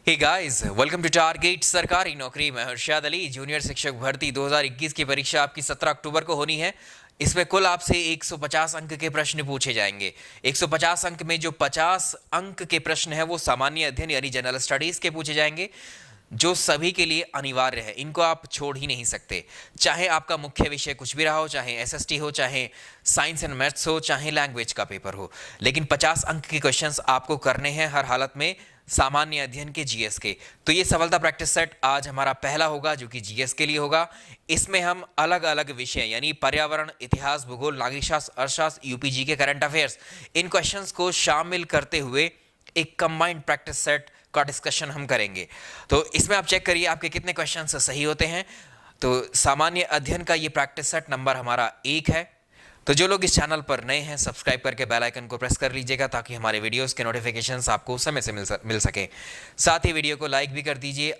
Hey guys, welcome to target Sarkari Naukri. मैं Harshad Ali. Junior शिक्षक भर्ती 2021 की परीक्षा आपकी 17 अक्टूबर को होनी है। इसमें कुल आपसे 150 अंक के प्रश्न पूछे जाएंगे। 150 अंक में जो 50 अंक के प्रश्न है वो सामान्य अध्ययन यानी जनरल स्टडीज के पूछे जाएंगे, जो सभी के लिए अनिवार्य है। इनको आप छोड़ ही नहीं सकते, चाहे आपका मुख्य विषय कुछ भी रहा हो, चाहे एसएसटी हो, चाहे साइंस एंड मैथ्स हो, चाहे लैंग्वेज का पेपर हो। लेकिन 50 अंक के क्वेश्चंस आपको करने हैं हर हालत में, सामान्य अध्ययन के जीएस के। तो ये सफलता प्रैक्टिस सेट आज हमारा पहला होगा, जो कि जीएस के लिए होगा। इसमें हम अलग अलग विषय यानी पर्यावरण, इतिहास, भूगोल, नागरिक शास्त्र, अर्थशास्त्र, यूपीजी के करंट अफेयर्स, इन क्वेश्चंस को शामिल करते हुए एक कंबाइंड प्रैक्टिस सेट का डिस्कशन हम करेंगे। तो इसमें आप चेक करिए आपके कितने क्वेश्चंस सही होते हैं। तो सामान्य अध्ययन का ये प्रैक्टिस सेट नंबर हमारा 1 है। तो जो लोग इस चैनल पर नए हैं, सब्सक्राइब करके बेल आइकन को प्रेस कर लीजिएगा ताकि हमारे वीडियोस के नोटिफिकेशंस आपको समय से मिल सके। साथ ही वीडियो को लाइक भी कर दीजिए।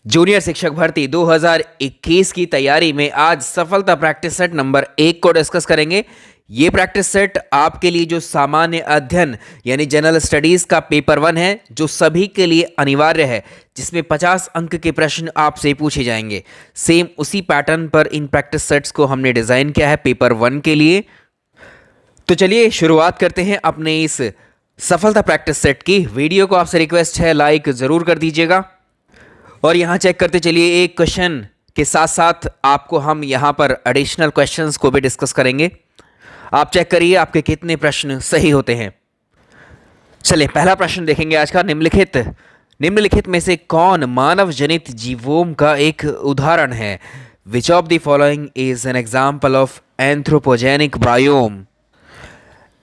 जूनियर शिक्षक भर्ती 2021 की तैयारी में आज सफलता प्रैक्टिस सेट नंबर 1 को डिस्कस करेंगे। ये प्रैक्टिस सेट आपके लिए जो सामान्य अध्ययन यानी जनरल स्टडीज का पेपर 1 है, जो सभी के लिए अनिवार्य है, जिसमें 50 अंक के प्रश्न आपसे पूछे जाएंगे। सेम उसी पैटर्न पर इन प्रैक्टिस सेट्स को हमने डिजाइन किया है पेपर 1 के लिए। तो चलिए शुरुआत करते हैं अपने इस सफलता प्रैक्टिस सेट की। वीडियो को आपसे रिक्वेस्ट है लाइक जरूर कर दीजिएगा और यहाँ चेक करते चलिए। एक क्वेश्चन के साथ साथ आपको हम यहाँ पर एडिशनल क्वेश्चंस को भी डिस्कस करेंगे। आप चेक करिए आपके कितने प्रश्न सही होते हैं। चलिए पहला प्रश्न देखेंगे आज का। निम्नलिखित में से कौन मानव जनित जीवोम का एक उदाहरण है? Which of the following is an example of anthropogenic biome?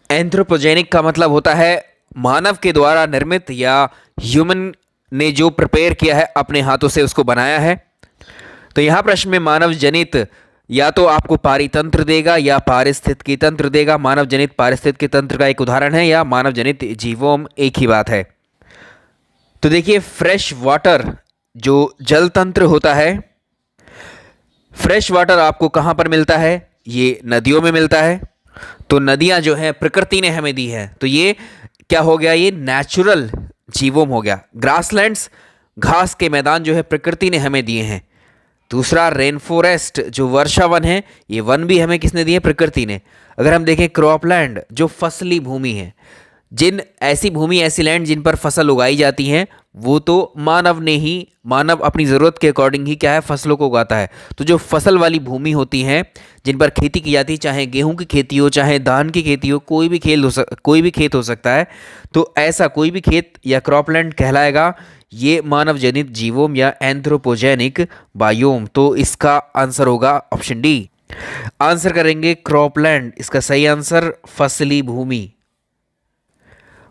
Anthropogenic का मतलब होता है मानव के द्वारा निर्मित या ह्यूमन ने जो प्रिपेयर किया है, अपने हाथों से उसको बनाया है। तो यहां प्रश्न में मानव जनित या तो आपको पारितंत्र देगा या पारिस्थितिकी तंत्र देगा। मानव जनित पारिस्थितिकी तंत्र का एक उदाहरण है या मानव जनित जीवोम, एक ही बात है। तो देखिए फ्रेश वाटर जो जल तंत्र होता है, फ्रेश वाटर आपको कहां पर मिलता है? ये नदियों में मिलता है। तो नदियां जो है प्रकृति ने हमें दी है, तो ये क्या हो गया? ये नेचुरल जीवोम हो गया। ग्रासलैंड्स, घास के मैदान जो है प्रकृति ने हमें दिए हैं। दूसरा रेन फॉरेस्ट जो वर्षा वन है, ये वन भी हमें किसने दिए? प्रकृति ने। अगर हम देखें क्रॉपलैंड जो फसली भूमि है, जिन ऐसी भूमि, ऐसी लैंड जिन पर फसल उगाई जाती हैं, वो तो मानव अपनी ज़रूरत के अकॉर्डिंग ही क्या है, फसलों को उगाता है। तो जो फसल वाली भूमि होती हैं जिन पर खेती की जाती है, चाहे गेहूं की खेती हो, चाहे धान की खेती हो, कोई भी खेत हो सकता है, तो ऐसा कोई भी खेत या क्रॉपलैंड कहलाएगा ये मानव जनित जीवोम या एंथ्रोपोजेनिक बायोम। तो इसका आंसर होगा ऑप्शन डी। आंसर करेंगे क्रॉपलैंड, इसका सही आंसर फसली भूमि।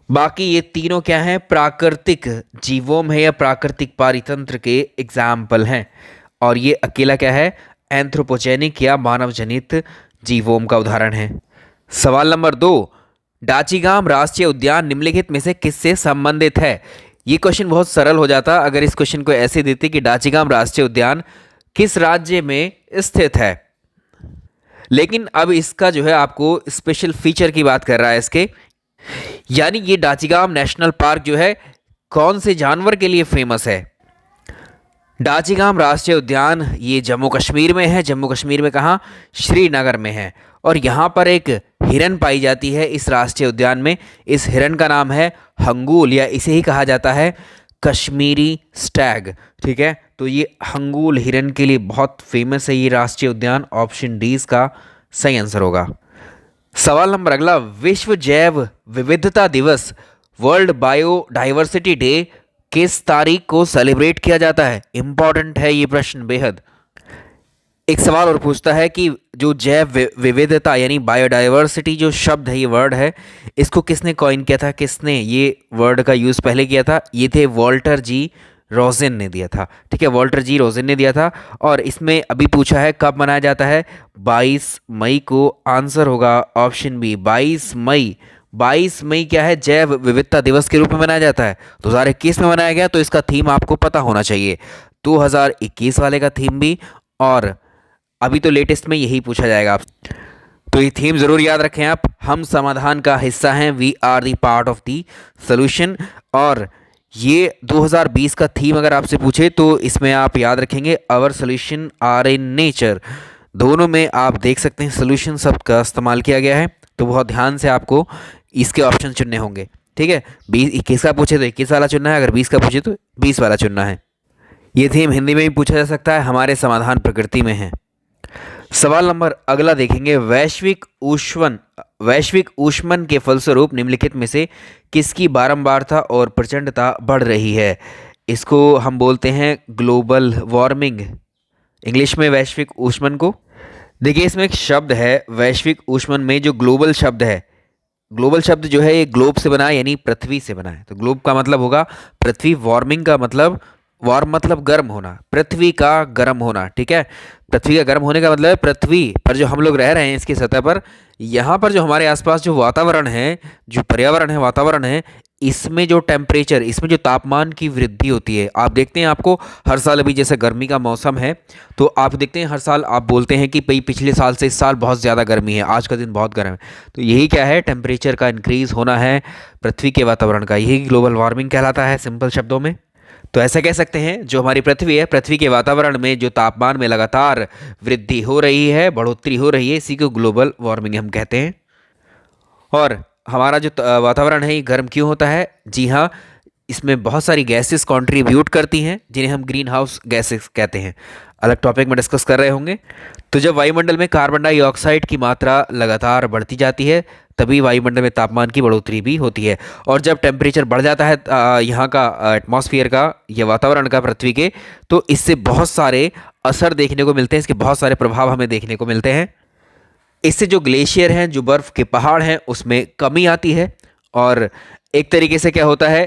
बाकी ये तीनों क्या हैं? प्राकृतिक जीवोम है या प्राकृतिक पारितंत्र के एग्जाम्पल हैं। और ये अकेला क्या है? एंथ्रोपोजेनिक या मानव जनित जीवोम का उदाहरण है। सवाल नंबर 2, डाचीगाम राष्ट्रीय उद्यान निम्नलिखित में से किससे संबंधित है? ये क्वेश्चन बहुत सरल हो जाता अगर इस क्वेश्चन को ऐसे देते कि डाचीगाम राष्ट्रीय उद्यान किस राज्य में स्थित है। लेकिन अब इसका जो है आपको स्पेशल फीचर की बात कर रहा है इसके, यानी ये डाचीगाम नेशनल पार्क जो है कौन से जानवर के लिए फेमस है? डाचीगाम राष्ट्रीय उद्यान ये जम्मू कश्मीर में है। जम्मू कश्मीर में कहाँ? श्रीनगर में है। और यहाँ पर एक हिरन पाई जाती है इस राष्ट्रीय उद्यान में। इस हिरन का नाम है हंगूल, या इसे ही कहा जाता है कश्मीरी स्टैग। ठीक है, तो ये हंगूल हिरन के लिए बहुत फेमस है ये राष्ट्रीय उद्यान। ऑप्शन डी इसका सही आंसर होगा। सवाल नंबर अगला, विश्व जैव विविधता दिवस वर्ल्ड बायोडाइवर्सिटी डे किस तारीख को सेलिब्रेट किया जाता है? इंपॉर्टेंट है ये प्रश्न बेहद। एक सवाल और पूछता है कि जो जैव विविधता यानी बायोडाइवर्सिटी जो शब्द है, ये वर्ड है, इसको किसने कॉइन किया था? किसने ये वर्ड का यूज़ पहले किया था? ये थे वॉल्टर जी रोजेन ने दिया था। ठीक है, वॉल्टर जी रोजेन ने दिया था। और इसमें अभी पूछा है कब मनाया जाता है? 22 मई को। आंसर होगा ऑप्शन बी 22 मई। 22 मई क्या है? जैव विविधता दिवस के रूप में मनाया जाता है। 2021 में मनाया गया, तो इसका थीम आपको पता होना चाहिए। 2021 वाले का थीम भी, और अभी तो लेटेस्ट में यही पूछा जाएगा आप। तो ये थीम जरूर याद रखें आप। हम समाधान का हिस्सा हैं, we are the part of the solution. और ये 2020 का थीम अगर आपसे पूछे तो इसमें आप याद रखेंगे our solution are in nature. दोनों में आप देख सकते हैं सोल्यूशन शब्द का इस्तेमाल किया गया है, तो बहुत ध्यान से आपको इसके ऑप्शन चुनने होंगे। ठीक है, 21 का पूछे तो 21 वाला चुनना है, अगर 20 का पूछे तो 20 वाला चुनना है। ये थीम हिंदी में भी पूछा जा सकता है, हमारे समाधान प्रकृति में है। सवाल नंबर अगला देखेंगे, वैश्विक ऊष्मन के फलस्वरूप निम्नलिखित में से किसकी बारंबारता और प्रचंडता बढ़ रही है? इसको हम बोलते हैं ग्लोबल वार्मिंग, इंग्लिश में वैश्विक ऊष्मन को। देखिए इसमें एक शब्द है वैश्विक ऊष्मन में, जो ग्लोबल शब्द है, ग्लोबल शब्द जो है ये ग्लोब से बना है, यानी पृथ्वी से बना है। तो ग्लोब का मतलब होगा पृथ्वी, वार्मिंग का मतलब, वार्म मतलब गर्म होना, पृथ्वी का गर्म होना। ठीक है, पृथ्वी का गर्म होने का मतलब है पृथ्वी पर जो हम लोग रह रहे हैं इसकी सतह पर, यहाँ पर जो हमारे आसपास जो वातावरण है, जो पर्यावरण है, वातावरण है, इसमें जो टेम्परेचर, इसमें जो तापमान की वृद्धि होती है, आप देखते हैं आपको हर साल, अभी जैसे गर्मी का मौसम है तो आप देखते हैं हर साल आप बोलते हैं कि भाई पिछले साल से इस साल बहुत ज़्यादा गर्मी है, आज का दिन बहुत गर्म है। तो यही क्या है, टेम्परेचर का इंक्रीज़ होना है पृथ्वी के वातावरण का, यही ग्लोबल वार्मिंग कहलाता है सिंपल शब्दों में। तो ऐसा कह सकते हैं जो हमारी पृथ्वी है, पृथ्वी के वातावरण में जो तापमान में लगातार वृद्धि हो रही है, बढ़ोतरी हो रही है, इसी को ग्लोबल वार्मिंग हम कहते हैं। और हमारा जो वातावरण है ये गर्म क्यों होता है? जी हाँ, इसमें बहुत सारी गैसेस कंट्रीब्यूट करती हैं जिन्हें हम ग्रीन हाउस गैसेस कहते हैं, अलग टॉपिक में डिस्कस कर रहे होंगे। तो जब वायुमंडल में कार्बन डाइऑक्साइड की मात्रा लगातार बढ़ती जाती है तभी वायुमंडल में तापमान की बढ़ोतरी भी होती है। और जब टेम्परेचर बढ़ जाता है यहाँ का एटमॉस्फेयर का या वातावरण का पृथ्वी के, तो इससे बहुत सारे असर देखने को मिलते हैं, इसके बहुत सारे प्रभाव हमें देखने को मिलते हैं। इससे जो ग्लेशियर हैं, जो बर्फ़ के पहाड़ हैं, उसमें कमी आती है और एक तरीके से क्या होता है,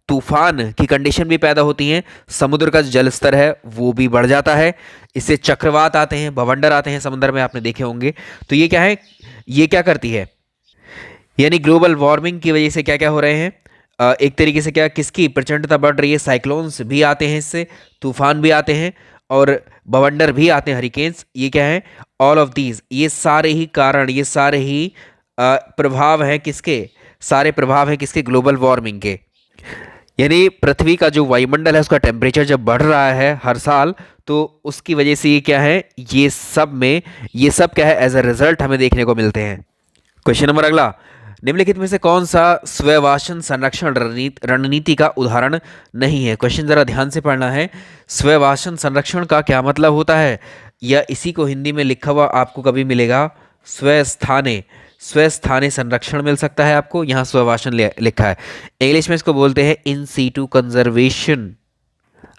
तूफान की कंडीशन भी पैदा होती हैं, समुद्र का जो जल स्तर है वो भी बढ़ जाता है, इससे चक्रवात आते हैं, बवंडर आते हैं समुद्र में, आपने देखे होंगे। तो ये क्या है, ये क्या करती है, यानी ग्लोबल वार्मिंग की वजह से क्या क्या हो रहे हैं, एक तरीके से क्या, किसकी प्रचंडता बढ़ रही है, साइक्लोन्स भी आते हैं, इससे तूफान भी आते हैं और बवंडर भी आते हैं, हरिकेन्स। ये क्या है, ऑल ऑफ दीज, ये सारे ही कारण, ये सारे ही प्रभाव हैं किसके, सारे प्रभाव हैं किसके, ग्लोबल वार्मिंग के। यानी पृथ्वी का जो वायुमंडल है उसका टेम्परेचर जब बढ़ रहा है हर साल, तो उसकी वजह से ये क्या है, ये सब क्या है, एज अ रिजल्ट हमें देखने को मिलते हैं। क्वेश्चन नंबर अगला, निम्नलिखित में से कौन सा स्ववासन संरक्षण रणनीति का उदाहरण नहीं है? क्वेश्चन जरा ध्यान से पढ़ना है। स्ववासन संरक्षण का क्या मतलब होता है, या इसी को हिंदी में लिखा हुआ आपको कभी मिलेगा स्वस्थाने, स्वस्थाने संरक्षण मिल सकता है आपको, यहाँ स्ववासन लिखा है। इंग्लिश में इसको बोलते हैं इन सीटू कंजर्वेशन।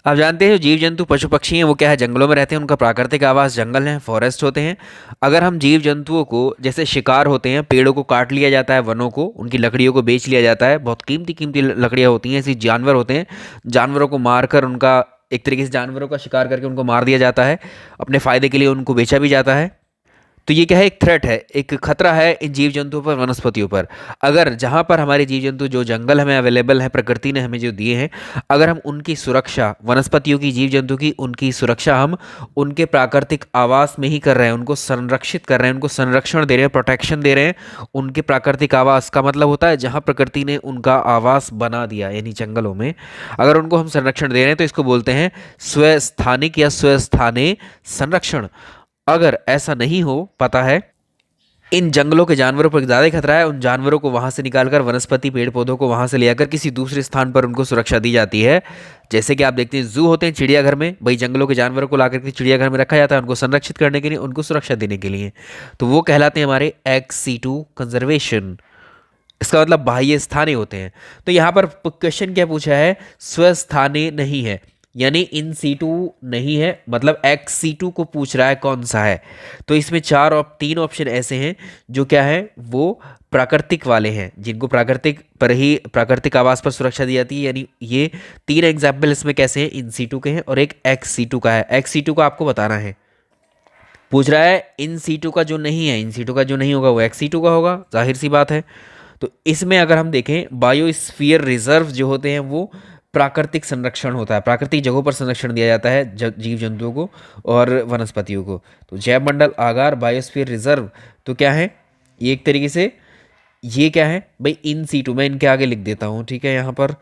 आप जानते हैं जो जीव जंतु पशु पक्षी हैं वो क्या है, जंगलों में रहते हैं, उनका प्राकृतिक आवास जंगल हैं, फॉरेस्ट होते हैं। अगर हम जीव जंतुओं को, जैसे शिकार होते हैं, पेड़ों को काट लिया जाता है, वनों को, उनकी लकड़ियों को बेच लिया जाता है, बहुत कीमती कीमती लकड़ियाँ होती हैं, ऐसी जानवर होते हैं, जानवरों को मारकर, उनका एक तरीके से जानवरों का शिकार करके उनको मार दिया जाता है, अपने फ़ायदे के लिए उनको बेचा भी जाता है। तो ये क्या है, एक थ्रेट है, एक खतरा है इन जीव जंतुओं पर, वनस्पतियों पर। अगर जहाँ पर हमारे जीव जंतु, जो जंगल हमें अवेलेबल है, प्रकृति ने हमें जो दिए हैं, अगर हम उनकी सुरक्षा, वनस्पतियों की, जीव जंतु की, उनकी सुरक्षा हम उनके प्राकृतिक आवास में ही कर रहे हैं, उनको संरक्षित कर रहे हैं, उनको संरक्षण दे रहे हैं, प्रोटेक्शन दे रहे हैं, उनके प्राकृतिक आवास का मतलब होता है जहाँ प्रकृति ने उनका आवास बना दिया, यानी जंगलों में अगर उनको हम संरक्षण दे रहे हैं तो इसको बोलते हैं स्वस्थानिक या स्वस्थाने संरक्षण। अगर ऐसा नहीं हो पाता है, इन जंगलों के जानवरों पर ज़्यादा खतरा है, उन जानवरों को वहाँ से निकालकर, वनस्पति पेड़ पौधों को वहाँ से ले आकर किसी दूसरे स्थान पर उनको सुरक्षा दी जाती है। जैसे कि आप देखते हैं जू होते हैं, चिड़ियाघर में, भाई जंगलों के जानवरों को लाकर के चिड़ियाघर में रखा जाता है, उनको संरक्षित करने के लिए, उनको सुरक्षा देने के लिए। तो वो कहलाते हैं हमारे एक्स सीटू कंजर्वेशन। इसका मतलब बाह्य स्थाने होते हैं। तो यहाँ पर क्वेश्चन क्या पूछा है, स्वस्थाने नहीं है, यानी इन सीटू नहीं है, मतलब एक्स सीटू को पूछ रहा है कौन सा है। तो इसमें 3 ऑप्शन ऐसे हैं जो क्या है, वो प्राकृतिक वाले हैं, जिनको प्राकृतिक पर ही, प्राकृतिक आवास पर सुरक्षा दी जाती है। यानी ये 3 एग्जाम्पल इसमें कैसे हैं, इन सीटू के हैं और एक एक्स सीटू का है। एक्स सीटू का आपको बताना है, पूछ रहा है इन सीटू का जो नहीं है, इन सीटू का जो नहीं होगा वो एक्स सीटू का होगा, जाहिर सी बात है। तो इसमें अगर हम देखें, बायोस्फीयर रिजर्व जो होते हैं वो प्राकृतिक संरक्षण होता है, प्राकृतिक जगहों पर संरक्षण दिया जाता है जीव जंतुओं को और वनस्पतियों को। तो जैव मंडल आगार बायोस्फीयर रिजर्व तो क्या है, ये एक तरीके से, ये क्या है भाई, इन सीटू, मैं इनके आगे लिख देता हूँ, ठीक है, यहाँ पर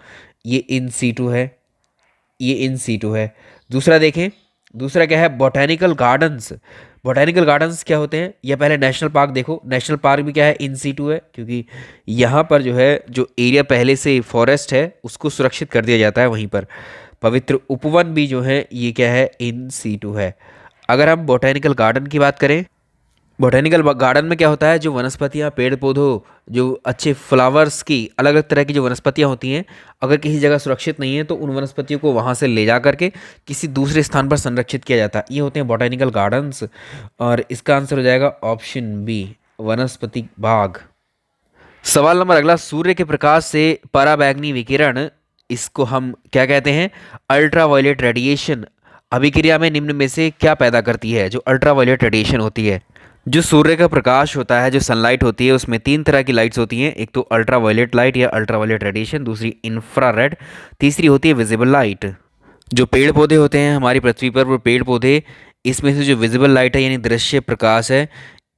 ये इन सीटू है, ये इन सीटू है। दूसरा देखें, दूसरा क्या है, बॉटेनिकल गार्डन्स। बॉटेनिकल गार्डन्स क्या होते हैं, या पहले नेशनल पार्क देखो, नेशनल पार्क भी क्या है, इन सीटू है, क्योंकि यहाँ पर जो है जो एरिया पहले से फॉरेस्ट है उसको सुरक्षित कर दिया जाता है वहीं पर। पवित्र उपवन भी जो है ये क्या है, इन सीटू है। अगर हम बॉटेनिकल गार्डन की बात करें, बॉटेनिकल गार्डन में क्या होता है, जो वनस्पतियाँ, पेड़ पौधों, जो अच्छे फ्लावर्स की अलग अलग तरह की जो वनस्पतियाँ होती हैं, अगर किसी जगह सुरक्षित नहीं है तो उन वनस्पतियों को वहाँ से ले जा करके किसी दूसरे स्थान पर संरक्षित किया जाता है, ये होते हैं बॉटेनिकल गार्डन्स। और इसका आंसर हो जाएगा ऑप्शन बी, वनस्पति बाग। सवाल नंबर अगला, सूर्य के प्रकाश से पराबैंगनी विकिरण, इसको हम क्या कहते हैं, अल्ट्रावायलेट रेडिएशन, अभिक्रिया में निम्न में से क्या पैदा करती है। जो अल्ट्रावायलेट रेडिएशन होती है, जो सूर्य का प्रकाश होता है, जो सनलाइट होती है, उसमें तीन तरह की लाइट्स होती हैं। एक तो अल्ट्रावायलेट लाइट या अल्ट्रावायलेट रेडिएशन, दूसरी इंफ्रारेड, तीसरी होती है विजिबल लाइट। जो पेड़ पौधे होते हैं हमारी पृथ्वी पर, वो पेड़ पौधे, इसमें से जो विजिबल लाइट है यानी दृश्य प्रकाश है,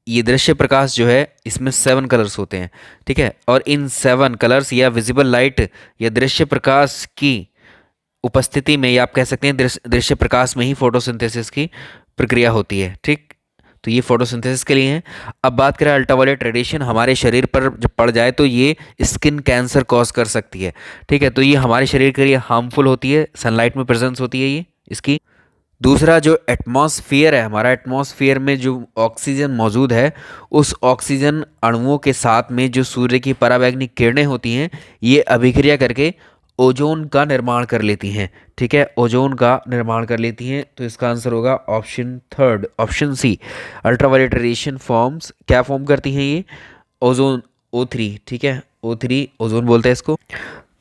ये दृश्य प्रकाश जो है इसमें 7 कलर्स होते हैं, ठीक है। और इन 7 कलर्स या विजिबल लाइट या दृश्य प्रकाश की उपस्थिति में, या आप कह सकते हैं दृश्य प्रकाश में ही फोटोसिंथेसिस की प्रक्रिया होती है, ठीक। तो ये फोटोसिंथेसिस के लिए है। अब बात करें अल्ट्रावायलेट रेडिएशन, हमारे शरीर पर जब पड़ जाए तो ये स्किन कैंसर कॉज कर सकती है, ठीक है। तो ये हमारे शरीर के लिए हार्मफुल होती है, सनलाइट में प्रेजेंस होती है ये इसकी। दूसरा, जो एटमॉस्फेयर है, हमारा एटमॉस्फेयर में जो ऑक्सीजन मौजूद है, उस ऑक्सीजन अणुओं के साथ में जो सूर्य की पराबैंगनी किरणें होती हैं, ये अभिक्रिया करके ओजोन का निर्माण कर लेती हैं, ठीक है, ओजोन का निर्माण कर लेती हैं। तो इसका आंसर होगा option third, option C, ultraviolet radiation forms क्या फॉर्म करती हैं ये, ओजोन, O3, ठीक है, O3 ओजोन बोलते हैं इसको।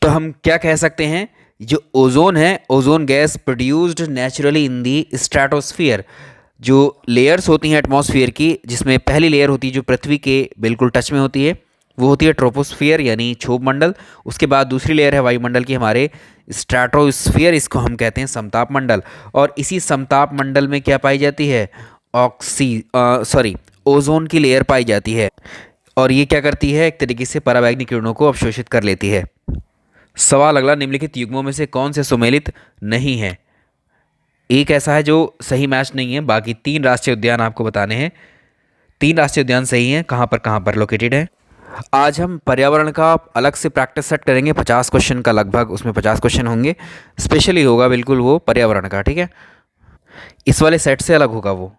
तो हम क्या कह सकते हैं, जो ओजोन है, ozone gas produced naturally in the stratosphere, जो लेयर्स होती हैं एटमॉस्फेयर की, जिसमें पहली लेयर होती है जो पृथ्वी के बिल्कुल टच में होती है, वो होती है ट्रोपोस्फियर यानी क्षोभ मंडल। उसके बाद दूसरी लेयर है वायुमंडल की हमारे, स्ट्रेटोस्फियर, इसको हम कहते हैं समताप मंडल। और इसी समताप मंडल में क्या पाई जाती है, ओजोन की लेयर पाई जाती है। और ये क्या करती है, एक तरीके से पराबैंगनी किरणों को अवशोषित कर लेती है। सवाल अगला, निम्नलिखित युग्मों में से कौन से सुमेलित नहीं है। एक ऐसा है जो सही मैच नहीं है, बाकी 3 राष्ट्रीय उद्यान आपको बताने हैं। 3 राष्ट्रीय उद्यान सही हैं, कहाँ पर लोकेटेड है। आज हम पर्यावरण का अलग से प्रैक्टिस सेट करेंगे, 50 क्वेश्चन का लगभग, उसमें 50 क्वेश्चन होंगे, स्पेशली होगा बिल्कुल वो पर्यावरण का, ठीक है। इस वाले सेट से अलग होगा वो।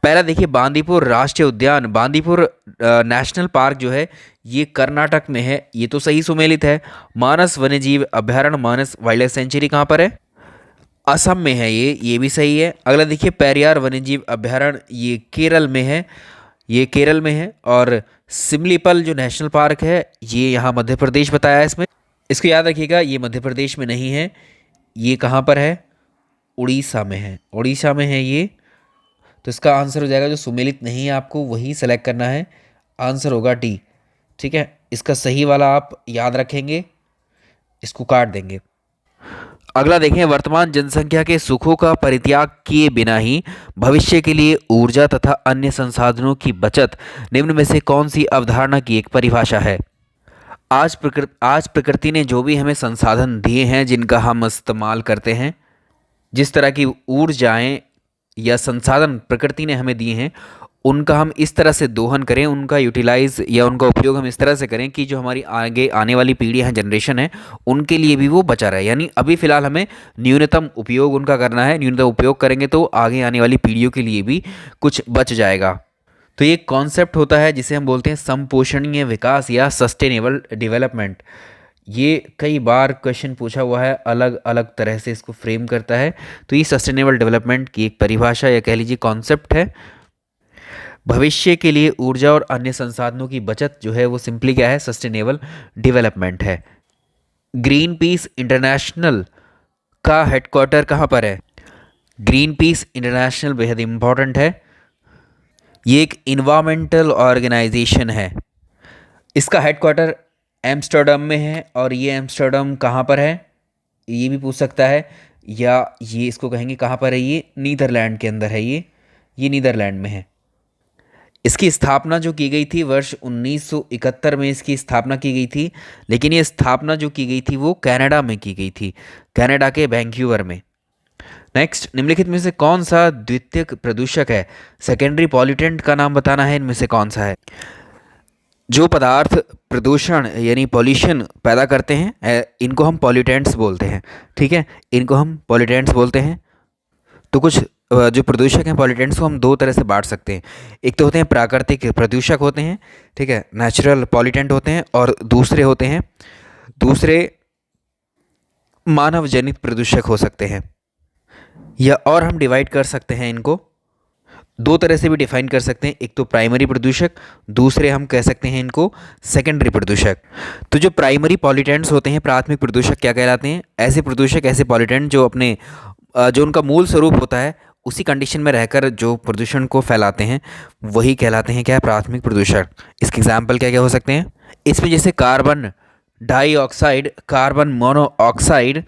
पहला देखिए, बांदीपुर राष्ट्रीय उद्यान, बांदीपुर नेशनल पार्क जो है ये कर्नाटक में है, ये तो सही सुमेलित है। मानस वन्यजीव अभयारण्य, मानस वाइल्ड लाइफ सेंचुरी कहाँ पर है, असम में है, ये भी सही है। अगला देखिए, पेरियार वन्यजीव अभयारण्य, ये केरल में है, ये केरल में है। और सिमलीपल जो नेशनल पार्क है ये यहाँ मध्य प्रदेश बताया है इसमें, इसको याद रखिएगा, ये मध्य प्रदेश में नहीं है, ये कहाँ पर है, उड़ीसा में है, उड़ीसा में है ये। तो इसका आंसर हो जाएगा, जो सुमेलित नहीं है आपको वही सेलेक्ट करना है, आंसर होगा डी, ठीक है। इसका सही वाला आप याद रखेंगे, इसको काट देंगे। अगला देखें, वर्तमान जनसंख्या के सुखों का परित्याग किए बिना ही भविष्य के लिए ऊर्जा तथा अन्य संसाधनों की बचत निम्न में से कौन सी अवधारणा की एक परिभाषा है। आज प्रकृति ने जो भी हमें संसाधन दिए हैं, जिनका हम इस्तेमाल करते हैं, जिस तरह की ऊर्जाएं या संसाधन प्रकृति ने हमें दिए हैं, उनका हम इस तरह से दोहन करें, उनका यूटिलाइज या उनका उपयोग हम इस तरह से करें कि जो हमारी आगे आने वाली पीढ़ी है, जनरेशन है, उनके लिए भी वो बचा रहे। यानी अभी फ़िलहाल हमें न्यूनतम उपयोग उनका करना है, न्यूनतम उपयोग करेंगे तो आगे आने वाली पीढ़ियों के लिए भी कुछ बच जाएगा। तो ये कॉन्सेप्ट होता है जिसे हम बोलते हैं समपोषणीय विकास या सस्टेनेबल डेवलपमेंट। ये कई बार क्वेश्चन पूछा हुआ है, अलग अलग तरह से इसको फ्रेम करता है। तो ये सस्टेनेबल डेवलपमेंट की एक परिभाषा या कह लीजिए कॉन्सेप्ट है। भविष्य के लिए ऊर्जा और अन्य संसाधनों की बचत जो है वो सिंपली क्या है, सस्टेनेबल डेवलपमेंट है। ग्रीन पीस इंटरनेशनल का हेडक्वार्टर कहाँ पर है। ग्रीन पीस इंटरनेशनल बेहद इंपॉर्टेंट है, ये एक इन्वायरमेंटल ऑर्गेनाइजेशन है। इसका हेडक्वार्टर एम्स्टर्डम में है, और ये एम्स्टर्डम कहाँ पर है ये भी पूछ सकता है, या ये इसको कहेंगे कहाँ पर है, ये नीदरलैंड के अंदर है, ये नीदरलैंड में है। इसकी स्थापना जो की गई थी वर्ष 1971 में इसकी स्थापना की गई थी, लेकिन ये स्थापना जो की गई थी वो कनाडा में की गई थी, कनाडा के वैंकूवर में। नेक्स्ट, निम्नलिखित में से कौन सा द्वितीयक प्रदूषक है? सेकेंडरी पॉल्यूटेंट का नाम बताना है, इनमें से कौन सा है? जो पदार्थ प्रदूषण यानी पॉल्यूशन पैदा करते हैं इनको हम पॉल्यूटेंट्स बोलते हैं, ठीक है, इनको हम पॉल्यूटेंट्स बोलते हैं। तो कुछ जो प्रदूषक हैं पॉल्यूटेंट्स को हम दो तरह से बांट सकते हैं। एक तो होते हैं प्राकृतिक प्रदूषक होते हैं, ठीक है, नेचुरल पॉल्यूटेंट होते हैं, और दूसरे मानव जनित प्रदूषक हो सकते हैं। या और हम डिवाइड कर सकते हैं इनको, दो तरह से भी डिफाइन कर सकते हैं। एक तो प्राइमरी प्रदूषक, दूसरे हम कह सकते हैं इनको सेकेंडरी प्रदूषक। तो जो प्राइमरी पॉल्यूटेंट्स होते हैं, प्राथमिक प्रदूषक क्या कहलाते हैं? ऐसे प्रदूषक, ऐसे पॉल्यूटेंट जो जो उनका मूल स्वरूप होता है उसी कंडीशन में रहकर जो प्रदूषण को फैलाते हैं वही कहलाते हैं क्या? प्राथमिक प्रदूषक। इसके एग्जाम्पल क्या क्या हो सकते हैं? इसमें जैसे कार्बन डाइऑक्साइड, कार्बन मोनोऑक्साइड।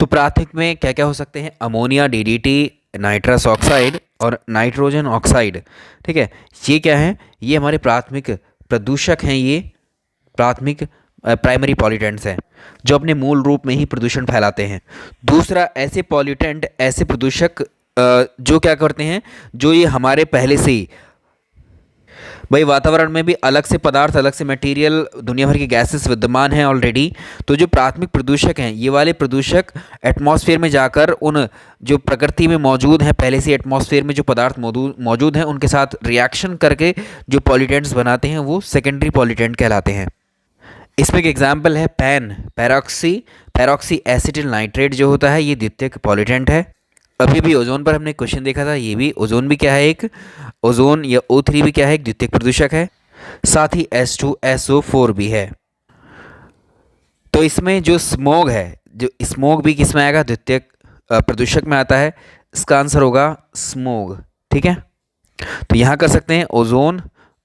तो प्राथमिक में क्या क्या हो सकते हैं? अमोनिया, डीडीटी, नाइट्रस ऑक्साइड और नाइट्रोजन ऑक्साइड, ठीक है। ये क्या है? ये हमारे प्राथमिक प्रदूषक हैं, ये प्राथमिक प्राइमरी पॉल्यूटेंट्स हैं जो अपने मूल रूप में ही प्रदूषण फैलाते हैं। दूसरा, ऐसे पॉल्यूटेंट, ऐसे प्रदूषक जो क्या करते हैं, जो ये हमारे पहले से ही भाई वातावरण में भी अलग से पदार्थ, अलग से मटेरियल, दुनिया भर की गैसेस विद्यमान हैं ऑलरेडी। तो जो प्राथमिक प्रदूषक हैं, ये वाले प्रदूषक एटमॉस्फेयर में जाकर उन जो प्रकृति में मौजूद हैं, पहले से एटमॉस्फेयर में जो पदार्थ मौजूद हैं उनके साथ रिएक्शन करके जो पॉल्यूटेंट्स बनाते हैं वो सेकेंडरी पॉल्यूटेंट कहलाते हैं। इसमें एक एग्जाम्पल है पैरोक्सी एसिटिल नाइट्रेट जो होता है, ये द्वितीयक पॉल्यूटेंट है। अभी भी ओजोन पर हमने क्वेश्चन देखा था, ये भी ओजोन भी क्या है? एक ओजोन या O3 भी क्या है? एक द्वितीयक प्रदूषक है। साथ ही H2SO4 भी है। तो इसमें जो स्मोग है, जो स्मोग भी किस में आएगा? द्वितीयक प्रदूषक में आता है। इसका आंसर होगा स्मोग, ठीक है। तो यहाँ कर सकते हैं ओजोन,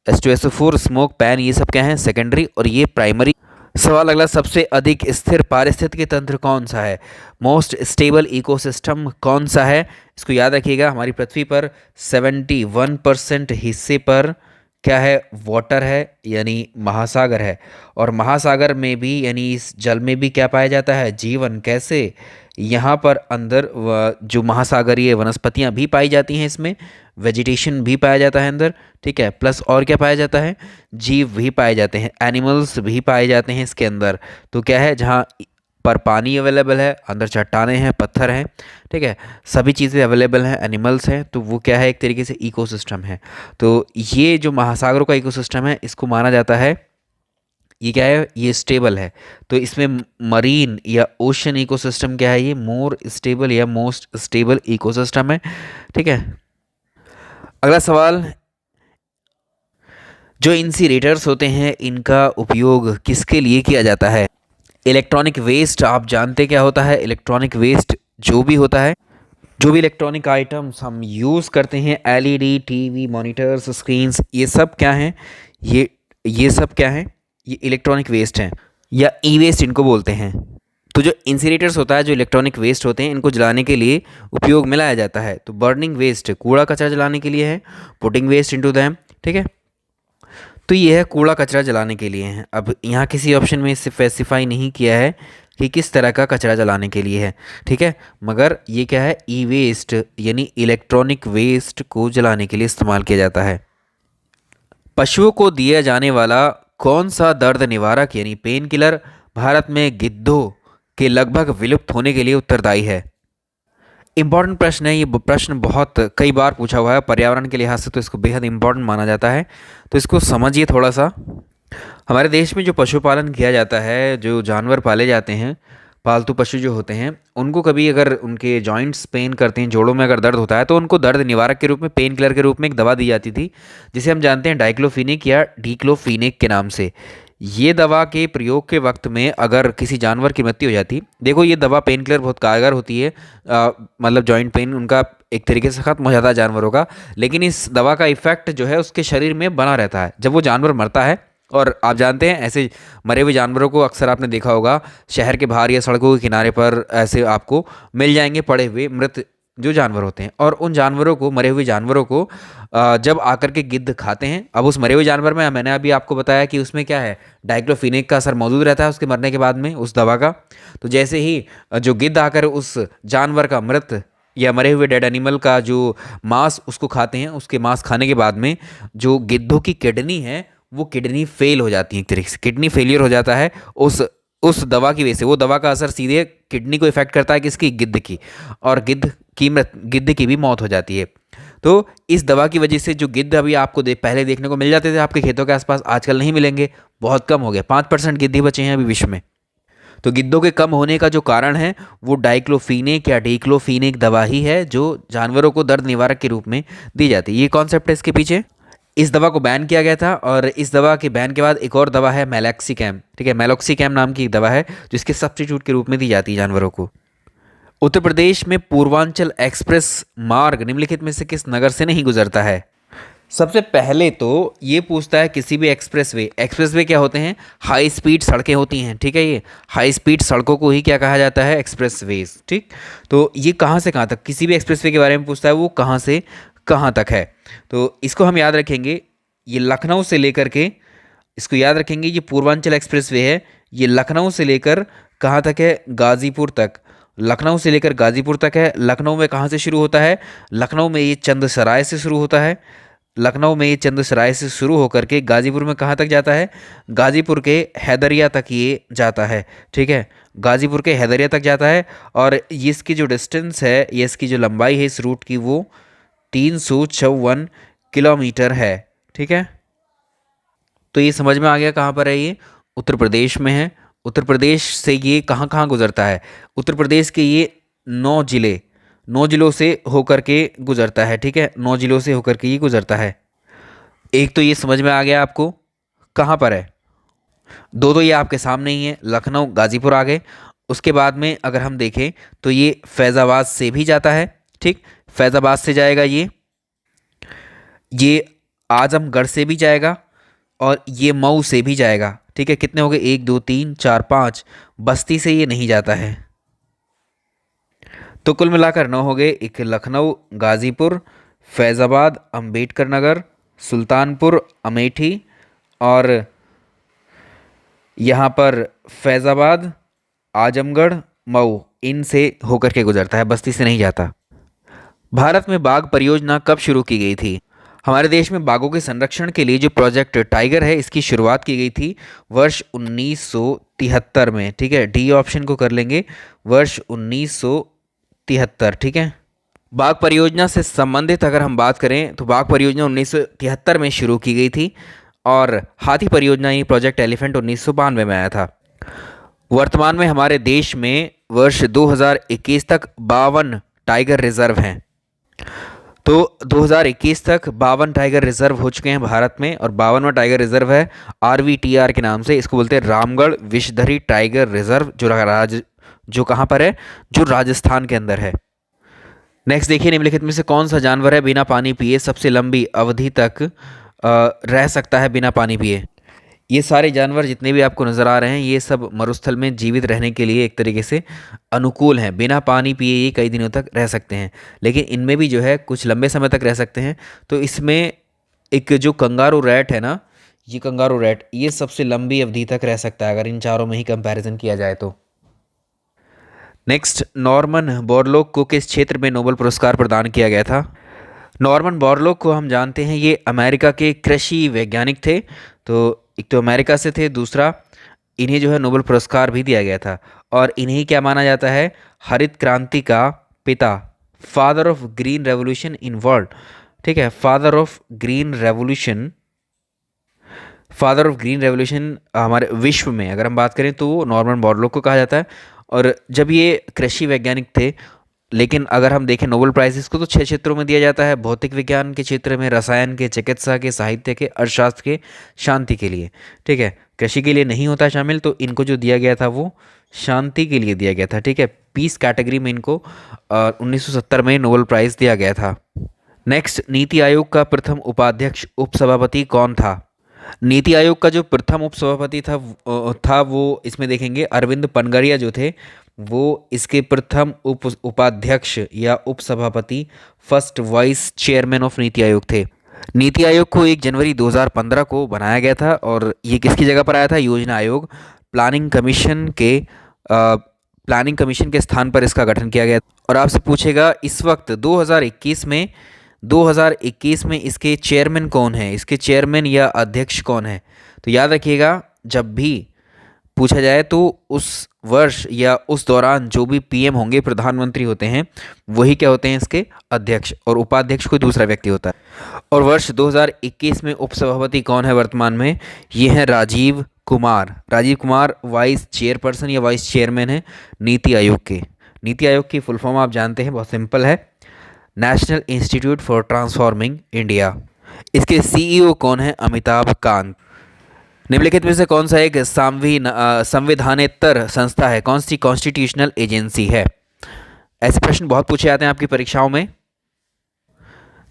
H2SO4, स्मोक, पैन, ये सब क्या है? सेकेंडरी, और ये प्राइमरी। सवाल अगला, सबसे अधिक स्थिर पारिस्थितिकी तंत्र कौन सा है? मोस्ट स्टेबल इकोसिस्टम कौन सा है? इसको याद रखिएगा, हमारी पृथ्वी पर 71% हिस्से पर क्या है? वाटर है, यानी महासागर है। और महासागर में भी यानी इस जल में भी क्या पाया जाता है? जीवन। कैसे? यहाँ पर अंदर जो महासागरीय वनस्पतियाँ भी पाई जाती हैं, इसमें वेजिटेशन भी पाया जाता है अंदर, ठीक है। प्लस और क्या पाया जाता है? जीव भी पाए जाते हैं, एनिमल्स भी पाए जाते हैं इसके अंदर। तो क्या है? जहाँ पर पानी अवेलेबल है, अंदर चट्टानें हैं, पत्थर हैं, ठीक है, सभी चीज़ें अवेलेबल हैं, एनिमल्स हैं, तो वो क्या है? एक तरीके से इकोसिस्टम है। तो ये जो महासागरों का इकोसिस्टम है, इसको माना जाता है, ये क्या है? ये स्टेबल है। तो इसमें मरीन या ओशन इकोसिस्टम क्या है? ये मोर स्टेबल या मोस्ट स्टेबल इकोसिस्टम है, ठीक है। अगला सवाल, जो इंसिनरेटर्स होते हैं इनका उपयोग किसके लिए किया जाता है? इलेक्ट्रॉनिक वेस्ट, आप जानते क्या होता है? इलेक्ट्रॉनिक वेस्ट जो भी होता है, जो भी इलेक्ट्रॉनिक आइटम्स हम यूज़ करते हैं, एलईडी, टीवी, मॉनिटर्स, स्क्रीन्स, ये सब क्या हैं? ये सब क्या हैं? ये इलेक्ट्रॉनिक वेस्ट हैं, या ई वेस्ट इनको बोलते हैं। तो जो इंसिनरेटर्स होता है, जो इलेक्ट्रॉनिक वेस्ट होते हैं, इनको जलाने के लिए उपयोग में लाया जाता है। तो बर्निंग वेस्ट कूड़ा कचरा जलाने के लिए है, पुटिंग वेस्ट इनटू दैम, ठीक है। तो ये है कूड़ा कचरा जलाने के लिए है। अब यहाँ किसी ऑप्शन में स्पेसिफाई नहीं किया है कि किस तरह का कचरा जलाने के लिए है, ठीक है, मगर ये क्या है? ई वेस्ट यानी इलेक्ट्रॉनिक वेस्ट को जलाने के लिए इस्तेमाल किया जाता है। पशुओं को दिया जाने वाला कौन सा दर्द निवारक यानी पेन किलर भारत में गिद्धों के लगभग विलुप्त होने के लिए उत्तरदायी है? इंपॉर्टेंट प्रश्न है ये, प्रश्न बहुत कई बार पूछा हुआ है, पर्यावरण के लिहाज से तो इसको बेहद इंपॉर्टेंट माना जाता है। तो इसको समझिए थोड़ा सा। हमारे देश में जो पशुपालन किया जाता है, जो जानवर पाले जाते हैं, पालतू पशु जो होते हैं, उनको कभी अगर उनके जॉइंट्स पेन करते हैं, जोड़ों में अगर दर्द होता है, तो उनको दर्द निवारक के रूप में, पेन किलर के रूप में एक दवा दी जाती थी, जिसे हम जानते हैं डाइक्लोफिनेक या डिक्लोफिनेक के नाम से। ये दवा के प्रयोग के वक्त में अगर किसी जानवर की मृत्यु हो जाती, देखो ये दवा पेन किलर बहुत कारगर होती है, मतलब जॉइंट पेन उनका एक तरीके से ख़त्म हो जाता है जानवरों का, लेकिन इस दवा का इफेक्ट जो है उसके शरीर में बना रहता है जब वो जानवर मरता है। और आप जानते हैं ऐसे मरे हुए जानवरों को अक्सर आपने देखा होगा शहर के बाहर या सड़कों के किनारे पर ऐसे आपको मिल जाएंगे पड़े हुए मृत जो जानवर होते हैं, और उन जानवरों को, मरे हुए जानवरों को जब आकर के गिद्ध खाते हैं। अब उस मरे हुए जानवर में मैंने अभी आपको बताया कि उसमें क्या है, डाइक्लोफिनेक का असर मौजूद रहता है उसके मरने के बाद में, उस दवा का। तो जैसे ही जो गिद्ध आकर उस जानवर का मृत या मरे हुए डेड एनिमल का जो मांस उसको खाते हैं, उसके मांस खाने के बाद में जो गिद्धों की किडनी है वो किडनी फेल हो जाती है, एक तरीके से किडनी फेलियर हो जाता है उस दवा की वजह से। वो दवा का असर सीधे किडनी को इफेक्ट करता है, किसकी, गिद्ध की, और गिद्ध की भी मौत हो जाती है। तो इस दवा की वजह से जो गिद्ध अभी आपको पहले देखने को मिल जाते थे आपके खेतों के आसपास, आजकल नहीं मिलेंगे, बहुत कम हो गए। 5% गिद्ध ही बचे हैं अभी विश्व में। तो गिद्धों के कम होने का जो कारण है वो डाइक्लोफिनेक या डिक्लोफिनेक दवा ही है, जो जानवरों को दर्द निवारक के रूप में दी जाती है। ये कॉन्सेप्ट है इसके पीछे। इस दवा को बैन किया गया था, और इस दवा के बैन के बाद एक और दवा है मेलॉक्सिकैम, ठीक है, मेलॉक्सिकैम नाम की एक दवा है जिसके सब्स्टिट्यूट के रूप में दी जाती है जानवरों को। उत्तर प्रदेश में पूर्वांचल एक्सप्रेस मार्ग निम्नलिखित में से किस नगर से नहीं गुजरता है? सबसे पहले तो ये पूछता है किसी भी एक्सप्रेसवे क्या होते हैं, हाई स्पीड सड़कें होती हैं, ठीक है। ये हाई स्पीड सड़कों को ही क्या कहा जाता है, एक्सप्रेसवेज, ठीक। तो ये कहाँ से कहाँ तक, किसी भी एक्सप्रेसवे के बारे में पूछता है, वो कहाँ से कहाँ तक है। तो इसको हम याद रखेंगे, ये लखनऊ से लेकर के, इसको याद रखेंगे, ये पूर्वांचल एक्सप्रेसवे है, ये लखनऊ से लेकर कहाँ तक है, गाज़ीपुर तक। लखनऊ से लेकर गाज़ीपुर तक है। लखनऊ में कहाँ से शुरू होता है, लखनऊ में ये चंदसराय से शुरू होता है। लखनऊ में ये चंदसराय से शुरू होकर के गाज़ीपुर में कहाँ तक जाता है, गाज़ीपुर के हैदरिया तक ये जाता है, ठीक है, गाज़ीपुर के हैदरिया तक जाता है। और ये इसकी जो डिस्टेंस है, ये इसकी जो लंबाई है इस रूट की, वो 354 किलोमीटर है, ठीक है। तो ये समझ में आ गया कहाँ पर है, ये उत्तर प्रदेश में है। उत्तर प्रदेश से ये कहाँ कहाँ गुजरता है, उत्तर प्रदेश के ये 9 जिलों से होकर के गुजरता है, ठीक है, 9 जिलों से होकर के ये गुजरता है। एक तो ये समझ में आ गया आपको कहाँ पर है। दो तो ये आपके सामने ही है, लखनऊ गाज़ीपुर आ गए। उसके बाद में अगर हम देखें तो ये फैज़ाबाद से भी जाता है, ठीक, फैज़ाबाद से जाएगा, ये आजमगढ़ से भी जाएगा, और ये मऊ से भी जाएगा, ठीक है। कितने हो गए, 1 2 3 4 5। बस्ती से ये नहीं जाता है। तो कुल मिलाकर 9 हो गए। एक लखनऊ, गाज़ीपुर, फैज़ाबाद, अंबेडकर नगर, सुल्तानपुर, अमेठी, और यहाँ पर फैज़ाबाद, आजमगढ़, मऊ, इनसे होकर के गुजरता है, बस्ती से नहीं जाता। भारत में बाघ परियोजना कब शुरू की गई थी? हमारे देश में बाघों के संरक्षण के लिए जो प्रोजेक्ट टाइगर है, इसकी शुरुआत की गई थी वर्ष 1973 में, ठीक है। डी ऑप्शन को कर लेंगे, वर्ष 1973, ठीक है। बाघ परियोजना से संबंधित अगर हम बात करें तो बाघ परियोजना 1973 में शुरू की गई थी, और हाथी परियोजना ये प्रोजेक्ट एलिफेंट 1992 में आया था। वर्तमान में हमारे देश में वर्ष 2021 तक 52 टाइगर रिजर्व हैं। तो 2021 तक 52 टाइगर रिजर्व हो चुके हैं भारत में, और 52वां टाइगर रिजर्व है RVTR के नाम से, इसको बोलते हैं रामगढ़ विषधरी टाइगर रिजर्व, जो कहाँ पर है, जो राजस्थान के अंदर है। नेक्स्ट देखिए, निम्नलिखित में से कौन सा जानवर है बिना पानी पिए सबसे लंबी अवधि तक रह सकता है बिना पानी पिए? ये सारे जानवर जितने भी आपको नज़र आ रहे हैं, ये सब मरुस्थल में जीवित रहने के लिए एक तरीके से अनुकूल हैं। बिना पानी पिए ये कई दिनों तक रह सकते हैं, लेकिन इनमें भी जो है कुछ लंबे समय तक रह सकते हैं। तो इसमें एक जो कंगारू रैट है ना, ये कंगारू रैट, ये सबसे लंबी अवधि तक रह सकता है अगर इन चारों में ही कंपैरिजन किया जाए तो। नेक्स्ट, नॉर्मन बोरलॉग को किस क्षेत्र में नोबेल पुरस्कार प्रदान किया गया था? नॉर्मन बोरलॉग को हम जानते हैं, ये अमेरिका के कृषि वैज्ञानिक थे। तो एक तो अमेरिका से थे, दूसरा इन्हें जो है नोबेल पुरस्कार भी दिया गया था, और इन्हें क्या माना जाता है, हरित क्रांति का पिता, father of green revolution in world, ठीक है, फादर ऑफ ग्रीन रेवोल्यूशन हमारे विश्व में अगर हम बात करें तो वो नॉर्मन बोरलॉग को कहा जाता है। और जब ये कृषि वैज्ञानिक थे, लेकिन अगर हम देखें नोबेल प्राइज इसको तो 6 क्षेत्रों में दिया जाता है, भौतिक विज्ञान के क्षेत्र में, रसायन के, चिकित्सा के, साहित्य के, अर्थशास्त्र के, शांति के लिए, ठीक है। कृषि के लिए नहीं होता शामिल, तो इनको जो दिया गया था वो शांति के लिए दिया गया था, ठीक है। पीस कैटेगरी में इनको 1970 में नोबेल प्राइज़ दिया गया था। नेक्स्ट, नीति आयोग का प्रथम उपाध्यक्ष उपसभापति कौन था? नीति आयोग का जो प्रथम उपसभापति था वो इसमें देखेंगे अरविंद पनगरिया जो थे, वो इसके प्रथम उपाध्यक्ष या उपसभापति, first vice chairman of NITI Aayog थे। नीति आयोग को 1 जनवरी 2015 को बनाया गया था और ये किसकी जगह पर आया था? योजना आयोग, प्लानिंग कमीशन के प्लानिंग कमीशन के स्थान पर इसका गठन किया गया। और आपसे पूछेगा इस वक्त 2021 में इसके चेयरमैन कौन है, इसके चेयरमैन या अध्यक्ष कौन है? तो याद रखिएगा, जब भी पूछा जाए तो उस वर्ष या उस दौरान जो भी पीएम होंगे, प्रधानमंत्री होते हैं, वही क्या होते हैं? इसके अध्यक्ष, और उपाध्यक्ष कोई दूसरा व्यक्ति होता है। और वर्ष 2021 में उपसभापति कौन है वर्तमान में? ये है राजीव कुमार। राजीव कुमार वाइस चेयरपर्सन या वाइस चेयरमैन है नीति आयोग के। नीति आयोग की फुल फॉर्म आप जानते हैं, बहुत सिंपल है, national institute for transforming India. इसके सीईओ कौन है? अमिताभ कांत। निम्नलिखित में से कौन सा एक संविधानेतर संस्था है? कौन सी कॉन्स्टिट्यूशनल एजेंसी है? ऐसे प्रश्न बहुत पूछे जाते हैं आपकी परीक्षाओं में।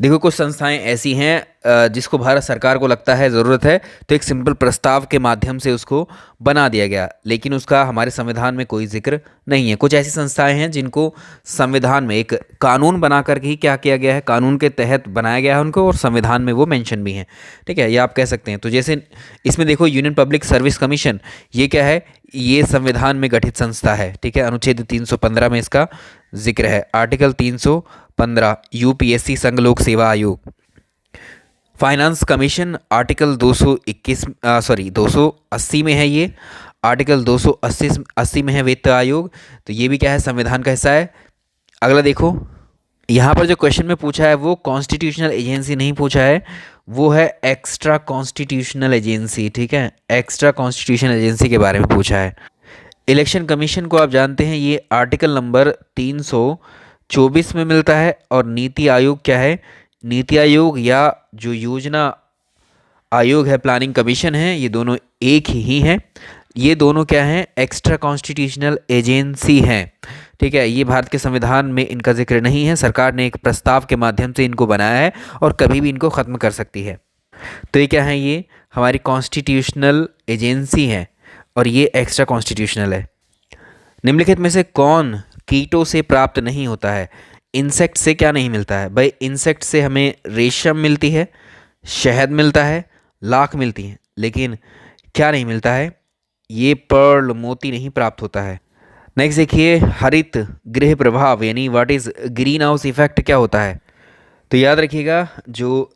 देखो, कुछ संस्थाएं ऐसी हैं जिसको भारत सरकार को लगता है ज़रूरत है तो एक सिंपल प्रस्ताव के माध्यम से उसको बना दिया गया, लेकिन उसका हमारे संविधान में कोई जिक्र नहीं है। कुछ ऐसी संस्थाएं हैं जिनको संविधान में एक कानून बनाकर ही क्या किया गया है, कानून के तहत बनाया गया है उनको, और संविधान में वो मेंशन भी हैं। ठीक है, ये आप कह सकते हैं। तो जैसे इसमें देखो, यूनियन पब्लिक सर्विस कमीशन, ये क्या है? ये संविधान में गठित संस्था है। ठीक है, अनुच्छेद 315 में इसका जिक्र है, आर्टिकल 315। यूपीएससी संघ लोक सेवा आयोग। फाइनेंस कमीशन आर्टिकल 280 में है ये, आर्टिकल 280 में है वित्त आयोग। तो ये भी क्या है? संविधान का हिस्सा है। अगला देखो, यहाँ पर जो क्वेश्चन में पूछा है वो कॉन्स्टिट्यूशनल एजेंसी नहीं पूछा है, वो है एक्स्ट्रा कॉन्स्टिट्यूशनल एजेंसी। ठीक है, एक्स्ट्रा कॉन्स्टिट्यूशनल एजेंसी के बारे में पूछा है। इलेक्शन कमीशन को आप जानते हैं, ये आर्टिकल नंबर 324 में मिलता है। और नीति आयोग क्या है? नीति आयोग या जो योजना आयोग है, प्लानिंग कमीशन है, ये दोनों एक ही हैं। ये दोनों क्या हैं? एक्स्ट्रा कॉन्स्टिट्यूशनल एजेंसी हैं। ठीक है, ये भारत के संविधान में इनका जिक्र नहीं है, सरकार ने एक प्रस्ताव के माध्यम से इनको बनाया है और कभी भी इनको ख़त्म कर सकती है। तो ये क्या है? ये हमारी कॉन्स्टिट्यूशनल एजेंसी है और ये एक्स्ट्रा कॉन्स्टिट्यूशनल है। निम्नलिखित में से कौन कीटों से प्राप्त नहीं होता है? इंसेक्ट से क्या नहीं मिलता है भाई? इंसेक्ट से हमें रेशम मिलती है, शहद मिलता है, लाख मिलती है, लेकिन क्या नहीं मिलता है? ये पर्ल, मोती नहीं प्राप्त होता है। नेक्स्ट देखिए, हरित गृह प्रभाव यानी what is green house effect क्या होता है? तो याद रखिएगा, जो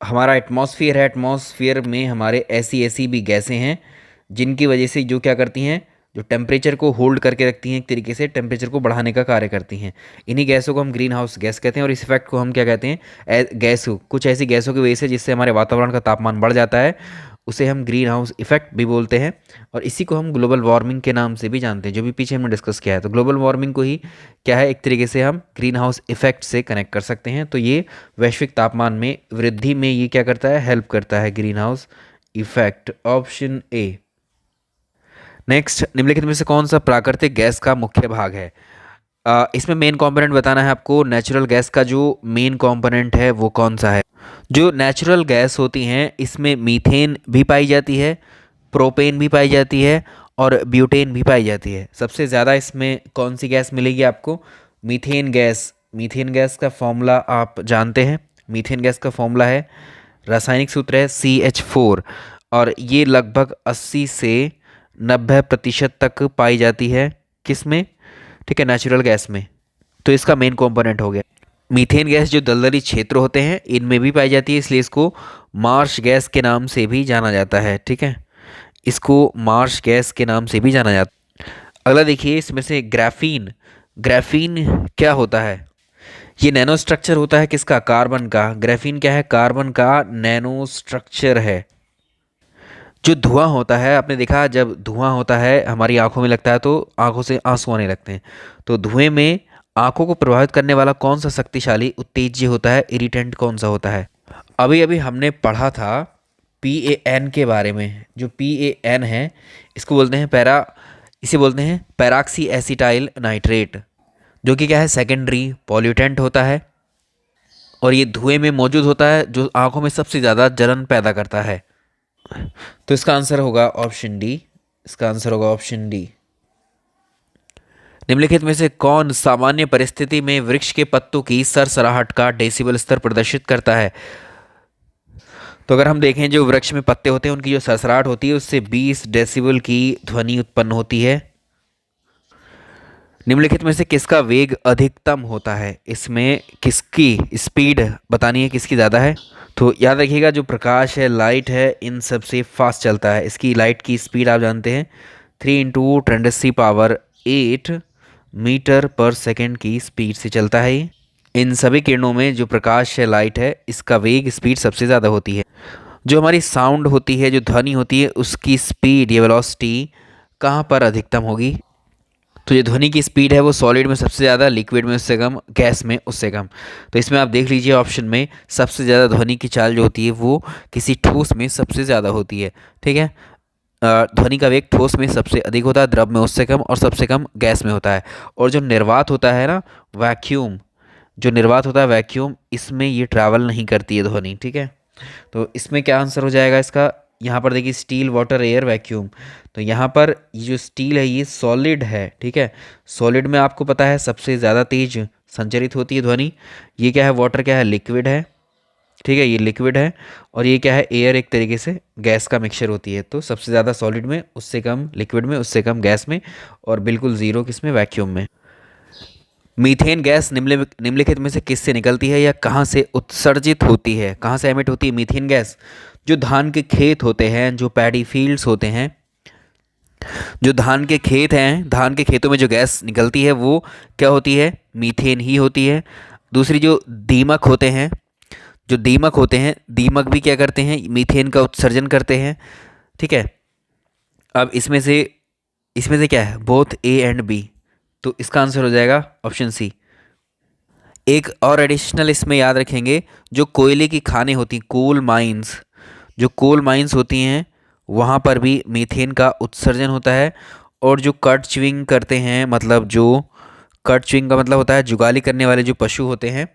हमारा एटमॉस्फेयर है, एटमॉस्फेयर में हमारे ऐसी भी गैसें हैं जिनकी वजह से जो क्या करती हैं, जो टेम्परेचर को होल्ड करके रखती हैं, एक तरीके से टेम्परेचर को बढ़ाने का कार्य करती हैं। इन्हीं गैसों को हम ग्रीन हाउस गैस कहते हैं और इस इफेक्ट को हम क्या कहते हैं? कुछ ऐसी गैसों की वजह से जिससे हमारे वातावरण का तापमान बढ़ जाता है, उसे हम ग्रीन हाउस इफेक्ट भी बोलते हैं। और इसी को हम ग्लोबल वार्मिंग के नाम से भी जानते हैं, जो भी पीछे हमने डिस्कस किया है। तो ग्लोबल वार्मिंग को ही क्या है, एक तरीके से हम ग्रीन हाउस इफेक्ट से कनेक्ट कर सकते हैं। तो ये वैश्विक तापमान में वृद्धि में ये क्या करता है? हेल्प करता है, green house effect. Option A. Next, निम्नलिखित में से कौन सा प्राकृतिक गैस का मुख्य भाग है? इसमें मेन कंपोनेंट बताना है आपको। नेचुरल गैस का जो मेन कंपोनेंट है वो कौन सा है? जो नेचुरल गैस होती हैं इसमें मीथेन भी पाई जाती है, प्रोपेन भी पाई जाती है और ब्यूटेन भी पाई जाती है। सबसे ज़्यादा इसमें कौन सी गैस मिलेगी आपको? Methane gas. मीथेन गैस का फॉर्मूला आप जानते हैं। मीथेन गैस का फॉर्मूला है, रासायनिक सूत्र है CH4, और ये लगभग 80 से 90% तक पाई जाती है किस में? ठीक है, नेचुरल गैस में। तो इसका मेन कंपोनेंट हो गया। मीथेन गैस जो दलदली क्षेत्र होते हैं इनमें भी पाई जाती है, इसलिए इसको मार्श गैस के नाम से भी जाना जाता है। ठीक है, इसको मार्श गैस के नाम से भी जाना जाता है। अगला देखिए, इसमें से ग्राफीन। ग्राफीन क्या होता है? ये नैनो स्ट्रक्चर होता है किसका? कार्बन का। ग्राफीन क्या है? कार्बन का नैनो स्ट्रक्चर है। जो धुआं होता है, आपने देखा जब धुआं होता है हमारी आंखों में लगता है तो आंखों से आंसू आने लगते हैं। तो धुएं में आंखों को प्रभावित करने वाला कौन सा शक्तिशाली उत्तेज्य होता है? इरिटेंट कौन सा होता है? अभी अभी हमने पढ़ा था PAN के बारे में। जो PAN है इसको बोलते हैं इसे बोलते हैं पैराक्सी एसिटाइल नाइट्रेट, जो कि क्या है? सेकेंडरी पॉल्यूटेंट होता है और ये धुएं में मौजूद होता है, जो आंखों में सबसे ज़्यादा जलन पैदा करता है। तो इसका आंसर होगा ऑप्शन डी। इसका आंसर होगा ऑप्शन डी। निम्नलिखित में से कौन सामान्य परिस्थिति में वृक्ष के पत्तों की सरसराहट का डेसिबल स्तर प्रदर्शित करता है? तो अगर हम देखें जो वृक्ष में पत्ते होते हैं उनकी जो सरसराहट होती है उससे 20 डेसिबल की ध्वनि उत्पन्न होती है। निम्नलिखित में से किसका वेग अधिकतम होता है? इसमें किसकी स्पीड बतानी है, किसकी ज़्यादा है? तो याद रखिएगा जो प्रकाश है, लाइट है, इन सब से फास्ट चलता है। इसकी लाइट की स्पीड आप जानते हैं 3 × 10⁸ मीटर पर सेकेंड की स्पीड से चलता है ये। इन सभी किरणों में जो प्रकाश है, लाइट है, इसका वेग स्पीड सबसे ज़्यादा होती है। जो हमारी साउंड होती है, जो ध्वनि होती है, उसकी स्पीड या वेलोसिटी कहाँ पर अधिकतम होगी? तो ये ध्वनि की स्पीड है वो सॉलिड में सबसे ज़्यादा, लिक्विड में उससे कम, गैस में उससे कम। तो इसमें आप देख लीजिए ऑप्शन में सबसे ज़्यादा ध्वनि की चाल जो होती है वो किसी ठोस में सबसे ज़्यादा होती है। ठीक है, ध्वनि का वेग ठोस में सबसे अधिक होता है, द्रव में उससे कम, और सबसे कम गैस में होता है। और जो निर्वात होता है ना, वैक्यूम, जो निर्वात होता है वैक्यूम, इसमें ये ट्रैवल नहीं करती है ध्वनि। ठीक है, तो इसमें क्या आंसर हो जाएगा इसका? यहाँ पर देखिए स्टील, वाटर, एयर, वैक्यूम। तो यहाँ पर ये जो स्टील है ये सॉलिड है। ठीक है, सॉलिड में आपको पता है सबसे ज़्यादा तेज संचरित होती है ध्वनि। ये क्या है? वाटर क्या है? लिक्विड है। ठीक है, ये लिक्विड है। और ये क्या है? एयर, एक तरीके से गैस का मिक्सचर होती है। तो सबसे ज़्यादा सॉलिड में, उससे कम लिक्विड में, उससे कम गैस में, और बिल्कुल ज़ीरो किसमें? वैक्यूम में। मीथेन गैस निम्नलिखित में से किससे निकलती है या कहाँ से उत्सर्जित होती है? कहाँ से एमिट होती है मीथेन गैस? जो धान के खेत होते हैं, जो पैडी फील्ड्स होते हैं, जो धान के खेत हैं, धान के खेतों में जो गैस निकलती है वो क्या होती है? मीथेन ही होती है। दूसरी जो दीमक होते हैं, जो दीमक होते हैं, दीमक भी क्या करते हैं? मीथेन का उत्सर्जन करते हैं। ठीक है, अब इसमें से क्या है? Both A and B. तो इसका आंसर हो जाएगा ऑप्शन सी। एक और एडिशनल इसमें याद रखेंगे, जो कोयले की खानें होती, कोल माइंस, जो कोल माइंस होती हैं वहाँ पर भी मीथेन का उत्सर्जन होता है। और जो कट च्युइंग करते हैं, मतलब जो कट च्युइंग का मतलब होता है जुगाली करने वाले जो पशु होते हैं,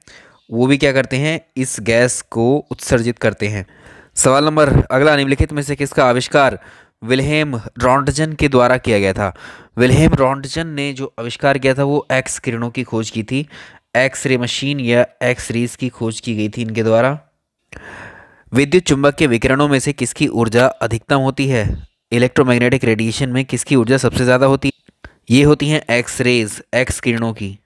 वो भी क्या करते हैं? इस गैस को उत्सर्जित करते हैं। सवाल नंबर अगला, निम्नलिखित में से किसका आविष्कार विल्हेम रॉन्टजन के द्वारा किया गया था? विल्हेम रॉन्टजन ने जो आविष्कार किया था वो एक्स किरणों की खोज की थी। एक्स रे मशीन या एक्स रेज की खोज की गई थी इनके द्वारा। विद्युत चुंबक के विकिरणों में से किसकी ऊर्जा अधिकतम होती है? इलेक्ट्रोमैग्नेटिक रेडिएशन में किसकी ऊर्जा सबसे ज़्यादा होती है? ये होती हैं एक्स रेज, एक्स किरणों की।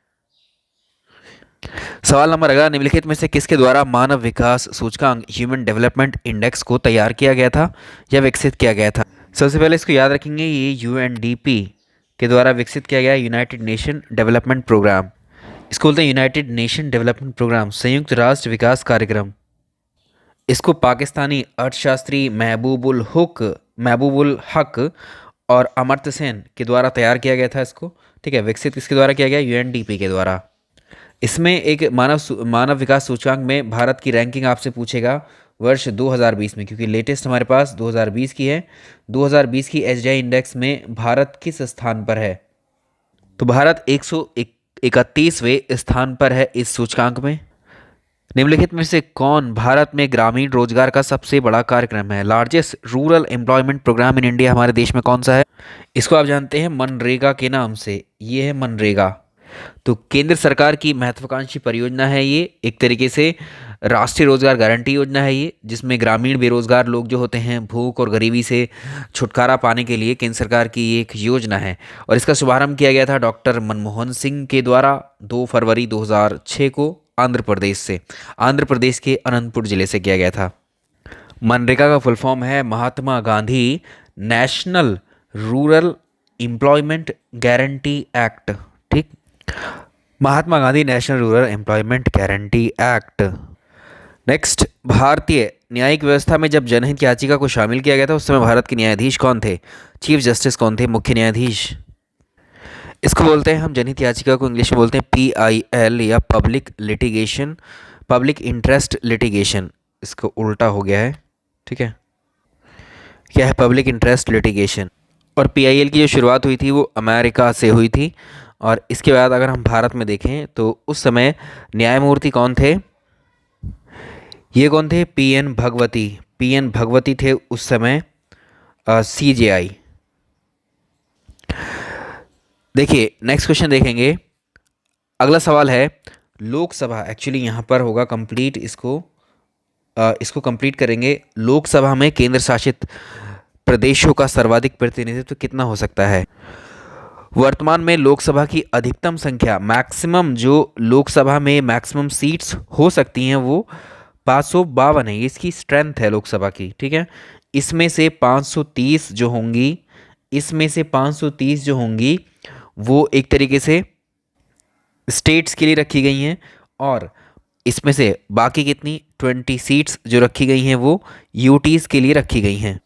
सवाल नंबर अगला, निम्नलिखित में से किसके द्वारा मानव विकास सूचकांक ह्यूमन डेवलपमेंट इंडेक्स को तैयार किया गया था या विकसित किया गया था? सबसे पहले इसको याद रखेंगे, ये यूएनडीपी के द्वारा विकसित किया गया यूनाइटेड नेशन डेवलपमेंट प्रोग्राम। इसको बोलते हैं यूनाइटेड नेशन डेवलपमेंट प्रोग्राम, संयुक्त राष्ट्र विकास कार्यक्रम। इसको पाकिस्तानी अर्थशास्त्री महबूबुल हक और अमर्त्य सेन के द्वारा तैयार किया गया था इसको। ठीक है, विकसित किसके द्वारा किया गया? यूएनडीपी के द्वारा। इसमें एक मानव विकास सूचकांक में भारत की रैंकिंग आपसे पूछेगा वर्ष 2020 में, क्योंकि लेटेस्ट हमारे पास 2020 की है। 2020 की एसडीआई इंडेक्स में भारत किस स्थान पर है? तो भारत 131वें स्थान पर है इस सूचकांक में। निम्नलिखित में से कौन भारत में ग्रामीण रोजगार का सबसे बड़ा कार्यक्रम है? Largest rural employment programme in India हमारे देश में कौन सा है? इसको आप जानते हैं मनरेगा के नाम से। ये है मनरेगा। तो केंद्र सरकार की महत्वाकांक्षी परियोजना है ये, एक तरीके से राष्ट्रीय रोजगार गारंटी योजना है ये, जिसमें ग्रामीण बेरोजगार लोग जो होते हैं भूख और गरीबी से छुटकारा पाने के लिए केंद्र सरकार की एक योजना है। और इसका शुभारंभ किया गया था डॉक्टर मनमोहन सिंह के द्वारा 2 फरवरी 2006 को आंध्र प्रदेश के अनंतपुर जिले से किया गया था। मनरेगा का फुल फॉर्म है Mahatma Gandhi national rural employment guarantee act. ठीक, Mahatma Gandhi national rural employment guarantee act. Next, भारतीय न्यायिक व्यवस्था में जब जनहित याचिका को शामिल किया गया था उस समय भारत के न्यायाधीश कौन थे? चीफ जस्टिस कौन थे? मुख्य न्यायाधीश। इसको बोलते हैं हम, जनहित याचिका को इंग्लिश में बोलते हैं PIL या पब्लिक इंटरेस्ट लिटिगेशन। इसको उल्टा हो गया है। ठीक है, क्या है? Public interest litigation. और PIL की जो शुरुआत हुई थी वो अमेरिका से हुई थी। और इसके बाद अगर हम भारत में देखें तो उस समय न्यायमूर्ति कौन थे? ये कौन थे? PN भगवती थे उस समय CJI। देखिए नेक्स्ट क्वेश्चन देखेंगे। अगला सवाल है लोकसभा, एक्चुअली यहाँ पर होगा कंप्लीट, इसको कंप्लीट करेंगे। लोकसभा में केंद्र शासित प्रदेशों का सर्वाधिक प्रतिनिधित्व कितना हो सकता है? वर्तमान में लोकसभा की अधिकतम संख्या, मैक्सिमम जो लोकसभा में मैक्सिमम सीट्स हो सकती हैं वो 552 है। ये इसकी स्ट्रेंथ है लोकसभा की, ठीक है। इसमें से 530 जो होंगी, इसमें से 530 जो होंगी वो एक तरीके से स्टेट्स के लिए रखी गई हैं, और इसमें से बाकी कितनी 20 सीट्स जो रखी गई हैं वो यूटीज़ के लिए रखी गई हैं,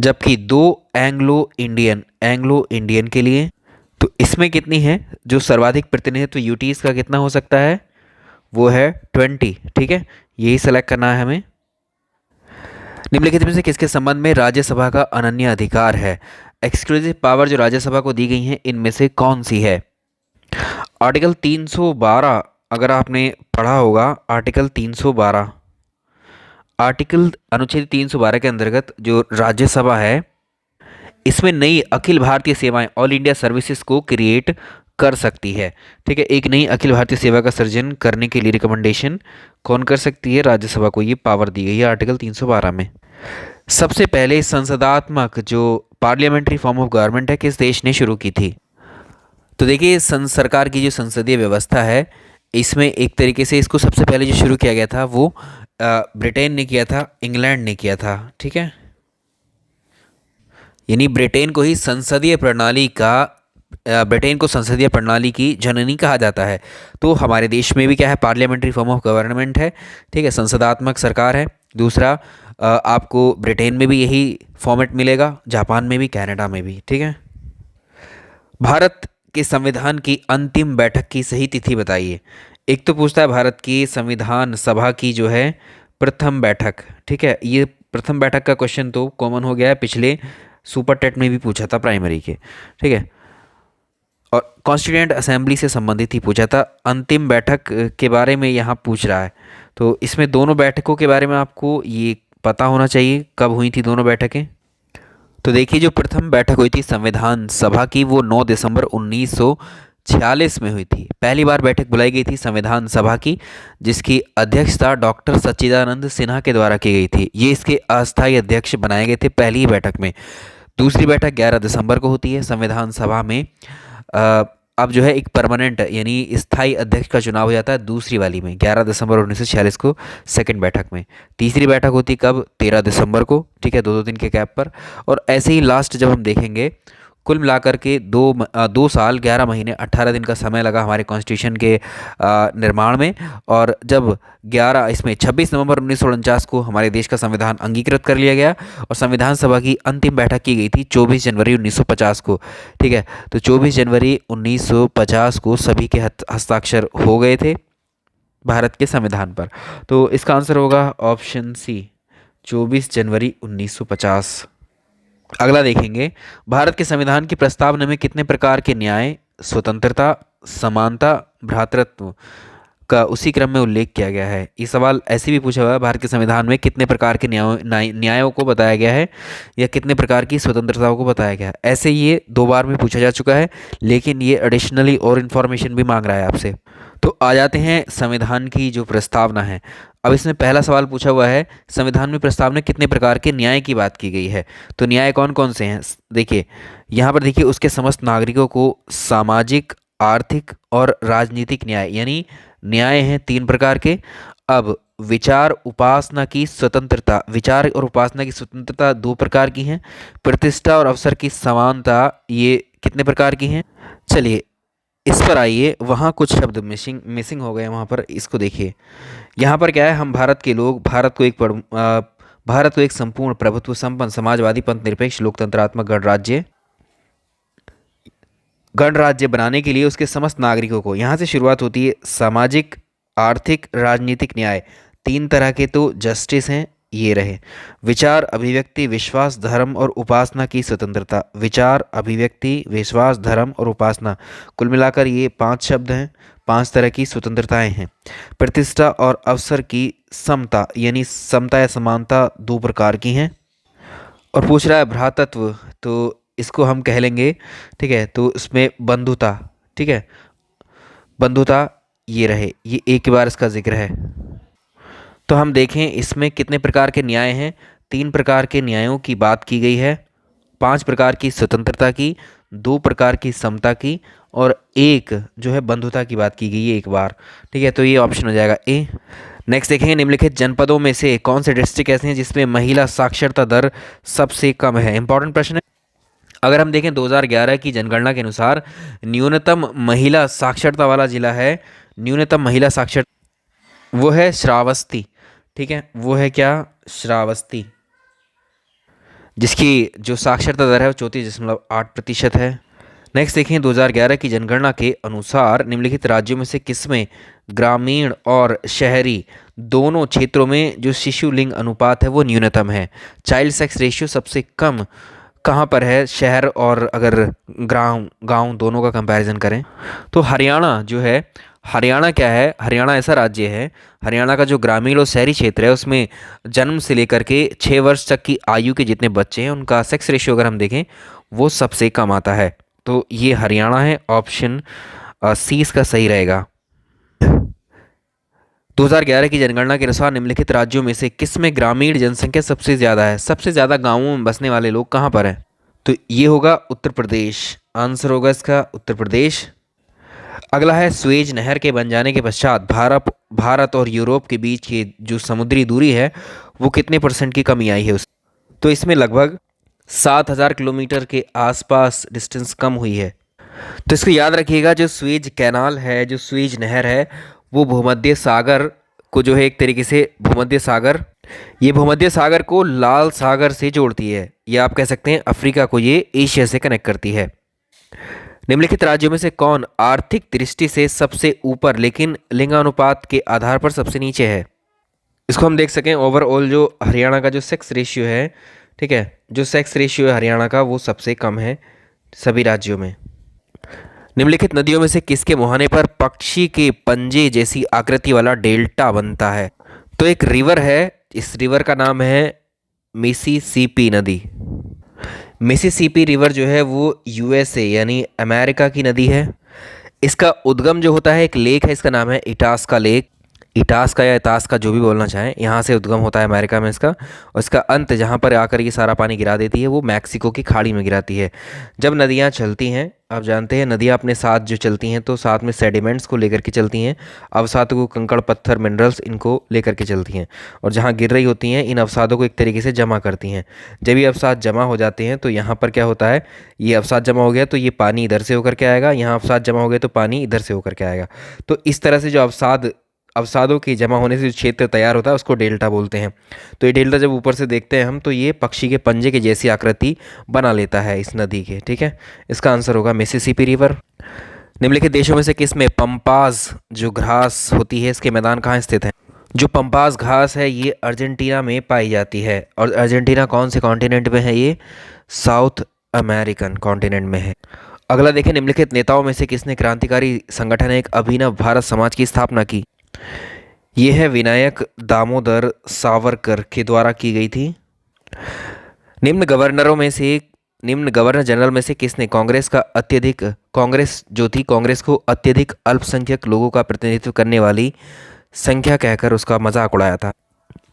जबकि दो एंग्लो इंडियन के लिए। तो इसमें कितनी है जो सर्वाधिक प्रतिनिधित्व यूटीज़ का कितना हो सकता है? वो है 20, ठीक है। यही सेलेक्ट करना है हमें। निम्नलिखित में से किसके संबंध में राज्यसभा का अनन्य अधिकार है? एक्सक्लूसिव पावर जो राज्यसभा को दी गई हैं इनमें से कौन सी है? आर्टिकल 312, अगर आपने पढ़ा होगा आर्टिकल 312, अनुच्छेद 312 के अंतर्गत जो राज्यसभा है इसमें नई अखिल भारतीय सेवाएं, ऑल इंडिया सर्विसेज को क्रिएट कर सकती है, ठीक है। एक नई अखिल भारतीय सेवा का सृजन करने के लिए रिकमेंडेशन कौन कर सकती है? राज्यसभा को ये पावर दी गई है आर्टिकल 312 में। सबसे पहले संसदात्मक जो पार्लियामेंट्री फॉर्म ऑफ गवर्नमेंट है किस देश ने शुरू की थी? तो देखिए सरकार की जो संसदीय व्यवस्था है इसमें एक तरीके से इसको सबसे पहले जो शुरू किया गया था वो ब्रिटेन ने किया था, इंग्लैंड ने किया था, ठीक है। यानी ब्रिटेन को संसदीय प्रणाली की जननी कहा जाता है। तो हमारे देश में भी क्या है? पार्लियामेंट्री फॉर्म ऑफ गवर्नमेंट है, ठीक है, संसदात्मक सरकार है। दूसरा आपको ब्रिटेन में भी यही फॉर्मेट मिलेगा, जापान में भी, कनाडा में भी, ठीक है। भारत के संविधान की अंतिम बैठक की सही तिथि बताइए। एक तो पूछता है भारत की संविधान सभा की जो है प्रथम बैठक, ठीक है। ये प्रथम बैठक का क्वेश्चन तो कॉमन हो गया है, पिछले सुपर टेट में भी पूछा था प्राइमरी के, ठीक है। और कॉन्स्टिट्यूएंट असेंबली से संबंधित ही पूछा था। अंतिम बैठक के बारे में यहाँ पूछ रहा है, तो इसमें दोनों बैठकों के बारे में आपको ये पता होना चाहिए कब हुई थी दोनों बैठकें। तो देखिए जो प्रथम बैठक हुई थी संविधान सभा की वो 9 दिसंबर 1946 में हुई थी। पहली बार बैठक बुलाई गई थी संविधान सभा की, जिसकी अध्यक्षता डॉक्टर सच्चिदानंद सिन्हा के द्वारा की गई थी। ये इसके अस्थायी अध्यक्ष बनाए गए थे पहली ही बैठक में। दूसरी बैठक 11 दिसंबर को होती है संविधान सभा में। अब जो है एक परमानेंट यानी स्थायी अध्यक्ष का चुनाव हो जाता है दूसरी वाली में, 11 दिसंबर 1946 को सेकंड बैठक में। तीसरी बैठक होती कब? 13 दिसंबर को, ठीक है, दो दिन के गैप पर। और ऐसे ही लास्ट जब हम देखेंगे कुल मिलाकर के 2 साल 11 महीने 18 दिन का समय लगा हमारे कॉन्स्टिट्यूशन के निर्माण में। और जब 26 नवंबर 1949 को हमारे देश का संविधान अंगीकृत कर लिया गया और संविधान सभा की अंतिम बैठक की गई थी 24 जनवरी 1950 को, ठीक है। तो 24 जनवरी 1950 को सभी के हस्ताक्षर हो गए थे भारत के संविधान पर। तो इसका आंसर होगा ऑप्शन सी, 24 जनवरी 1950। अगला देखेंगे, भारत के संविधान की प्रस्तावना में कितने प्रकार के न्याय, स्वतंत्रता, समानता, भ्रातृत्व का उसी क्रम में उल्लेख किया गया है? ये सवाल ऐसे भी पूछा हुआ है, भारत के संविधान में कितने प्रकार के न्यायों को बताया गया है या कितने प्रकार की स्वतंत्रताओं को बताया गया है। ऐसे ये 2 बार में पूछा जा चुका है, लेकिन ये एडिशनली और इन्फॉर्मेशन भी मांग रहा है आपसे। तो आ जाते हैं संविधान की जो प्रस्तावना है। अब इसमें पहला सवाल पूछा हुआ है संविधान में प्रस्तावना कितने प्रकार के न्याय की बात की गई है। तो न्याय कौन कौन से हैं? देखिए यहाँ पर देखिए, उसके समस्त नागरिकों को सामाजिक, आर्थिक और राजनीतिक न्याय, यानी न्याय हैं 3 प्रकार के। अब विचार और उपासना की स्वतंत्रता 2 प्रकार की हैं। प्रतिष्ठा और अवसर की समानता ये कितने प्रकार की हैं? चलिए इस पर आइए, वहाँ कुछ शब्द मिसिंग हो गए वहाँ पर, इसको देखिए। यहाँ पर क्या है, हम भारत के लोग भारत को एक संपूर्ण प्रभुत्व संपन्न समाजवादी पंथ निरपेक्ष लोकतंत्रात्मक गणराज्य बनाने के लिए उसके समस्त नागरिकों को, यहाँ से शुरुआत होती है सामाजिक, आर्थिक, राजनीतिक न्याय। 3 तरह के तो जस्टिस हैं, ये रहे। विचार, अभिव्यक्ति, विश्वास, धर्म और उपासना की स्वतंत्रता। विचार, अभिव्यक्ति, विश्वास, धर्म और उपासना, कुल मिलाकर ये 5 शब्द हैं, 5 तरह की स्वतंत्रताएं हैं। प्रतिष्ठा और अवसर की समता, यानी समता या समानता 2 प्रकार की हैं। और पूछ रहा है भ्रातृत्व, तो इसको हम कह लेंगे, ठीक है। तो इसमें बंधुता, ठीक है, बंधुता ये रहे, ये एक बार इसका जिक्र है। तो हम देखें इसमें कितने प्रकार के न्याय हैं। 3 प्रकार के न्यायों की बात की गई है, 5 प्रकार की स्वतंत्रता की, 2 प्रकार की समता की, और एक जो है बंधुता की बात की गई है एक बार, ठीक है। तो ये ऑप्शन हो जाएगा ए। नेक्स्ट देखेंगे, निम्नलिखित जनपदों में से कौन से डिस्ट्रिक्ट ऐसे हैं जिसमें महिला साक्षरता दर सबसे कम है। इंपॉर्टेंट प्रश्न है। अगर हम देखें 2011 की जनगणना के अनुसार न्यूनतम महिला साक्षरता वाला जिला है, न्यूनतम महिला साक्षर, वो है श्रावस्ती, ठीक है, वो है क्या, श्रावस्ती, जिसकी जो साक्षरता दर है वो 34.8% है। नेक्स्ट देखें 2011 की जनगणना के अनुसार निम्नलिखित राज्यों में से किसमें ग्रामीण और शहरी दोनों क्षेत्रों में जो शिशु लिंग अनुपात है वो न्यूनतम है। चाइल्ड सेक्स रेशियो सबसे कम कहाँ पर है, शहर और अगर गांव गांव दोनों का कंपैरिजन करें तो हरियाणा जो है, हरियाणा क्या है, हरियाणा ऐसा राज्य है, हरियाणा का जो ग्रामीण और शहरी क्षेत्र है उसमें जन्म से लेकर के 6 वर्ष तक की आयु के जितने बच्चे हैं उनका सेक्स रेशियो अगर हम देखें वो सबसे कम आता है। तो ये हरियाणा है, ऑप्शन सी इसका सही रहेगा। 2011 की जनगणना के अनुसार निम्नलिखित राज्यों में से किसमें ग्रामीण जनसंख्या सबसे ज़्यादा है, सबसे ज़्यादा गांवों में बसने वाले लोग कहाँ पर हैं। तो ये होगा उत्तर प्रदेश, आंसर होगा इसका उत्तर प्रदेश। अगला है, स्वेज नहर के बन जाने के पश्चात भारत और यूरोप के बीच की जो समुद्री दूरी है वो कितने % की कमी आई है उस, तो इसमें लगभग 7,000 किलोमीटर के आसपास डिस्टेंस कम हुई है। तो इसको याद रखिएगा, जो स्वेज कैनाल है, जो स्वेज नहर है वो भूमध्य सागर को जो है एक तरीके से भूमध्य सागर, ये भूमध्य सागर को लाल सागर से जोड़ती है, या आप कह सकते हैं अफ्रीका को ये एशिया से कनेक्ट करती है। निम्नलिखित राज्यों में से कौन आर्थिक दृष्टि से सबसे ऊपर लेकिन लिंगानुपात के आधार पर सबसे नीचे है। इसको हम देख सकें, ओवरऑल जो हरियाणा का जो सेक्स रेशियो है, ठीक है, जो सेक्स रेशियो है हरियाणा का वो सबसे कम है सभी राज्यों में। निम्नलिखित नदियों में से किसके मुहाने पर पक्षी के पंजे जैसी आकृति वाला डेल्टा बनता है। तो एक रिवर है, इस रिवर का नाम है मिसिसिपी नदी। मिसिसिपी रिवर जो है वो यूएसए यानी अमेरिका की नदी है। इसका उद्गम जो होता है एक लेक है, इसका नाम है इटास्का लेक, इटास्का या इतास्का जो भी बोलना चाहें, यहाँ से उद्गम होता है अमेरिका में इसका, और इसका अंत जहाँ पर आकर ये सारा पानी गिरा देती है वो मैक्सिको की खाड़ी में गिराती है। जब नदियाँ चलती हैं, आप जानते हैं नदियाँ अपने साथ जो चलती हैं तो साथ में सेडिमेंट्स को लेकर के चलती हैं, अवसादों को, कंकड़ पत्थर मिनरल्स इनको लेकर के चलती हैं, और जहाँ गिर रही होती हैं इन अवसादों को एक तरीके से जमा करती हैं। जब ये अवसाद जमा हो जाते हैं तो यहाँ पर क्या होता है, ये अवसाद जमा हो गया तो ये पानी इधर से होकर के आएगा, यहाँ अवसाद जमा हो गया तो पानी इधर से होकर के आएगा। तो इस तरह से जो अवसादों के जमा होने से जो क्षेत्र तैयार होता है उसको डेल्टा बोलते हैं। तो ये डेल्टा जब ऊपर से देखते हैं हम तो ये पक्षी के पंजे के जैसी आकृति बना लेता है इस नदी के, ठीक है। इसका आंसर होगा मिसिसिपी रिवर। निम्नलिखित देशों में से किस में पंपाज जो घास होती है इसके मैदान कहाँ स्थित हैं। जो पंपाज घास है ये अर्जेंटीना में पाई जाती है, और अर्जेंटीना कौन से कॉन्टिनेंट में है, ये साउथ अमेरिकन कॉन्टिनेंट में है। अगला देखें, निम्नलिखित नेताओं में से किसने क्रांतिकारी संगठन एक अभिनव भारत समाज की स्थापना की। ये है विनायक दामोदर सावरकर के द्वारा की गई थी। निम्न गवर्नर जनरल में से किसने कांग्रेस जो थी, कांग्रेस को अत्यधिक अल्पसंख्यक लोगों का प्रतिनिधित्व करने वाली संख्या कहकर उसका मजाक उड़ाया था।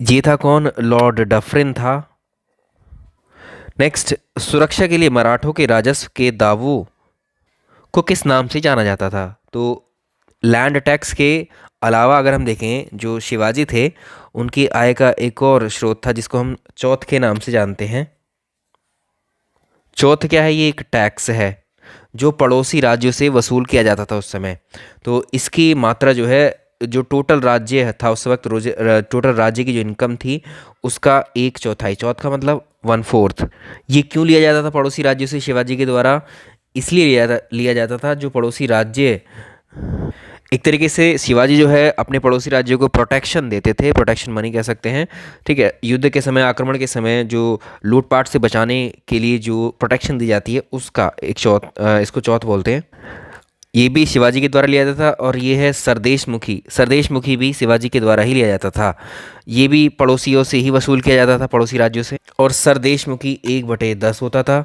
ये था कौन, लॉर्ड डफरिन था। नेक्स्ट, सुरक्षा के लिए मराठों के राजस्व के दावों को किस नाम से जाना जाता था। तो लैंड टैक्स के अलावा अगर हम देखें जो शिवाजी थे उनकी आय का एक और स्रोत था जिसको हम चौथ के नाम से जानते हैं। चौथ क्या है, ये एक टैक्स है जो पड़ोसी राज्यों से वसूल किया जाता था उस समय। तो इसकी मात्रा जो है, जो टोटल राज्य था उस वक्त, टोटल राज्य की जो इनकम थी उसका 1/4, चौथ का मतलब 1/4। ये क्यों लिया जाता था पड़ोसी राज्यों से शिवाजी के द्वारा, इसलिए लिया जाता था जो पड़ोसी राज्य, एक तरीके से शिवाजी जो है अपने पड़ोसी राज्यों को प्रोटेक्शन देते थे, प्रोटेक्शन मनी कह सकते हैं, ठीक है। युद्ध के समय, आक्रमण के समय जो लूटपाट से बचाने के लिए जो प्रोटेक्शन दी जाती है उसका एक चौथ, इसको चौथ बोलते हैं। ये भी शिवाजी के द्वारा लिया जाता था। और ये है सरदेशमुखी भी शिवाजी के द्वारा ही लिया जाता था। ये भी पड़ोसियों से ही वसूल किया जाता था, पड़ोसी राज्यों से। और सरदेशमुखी 1/10 होता था।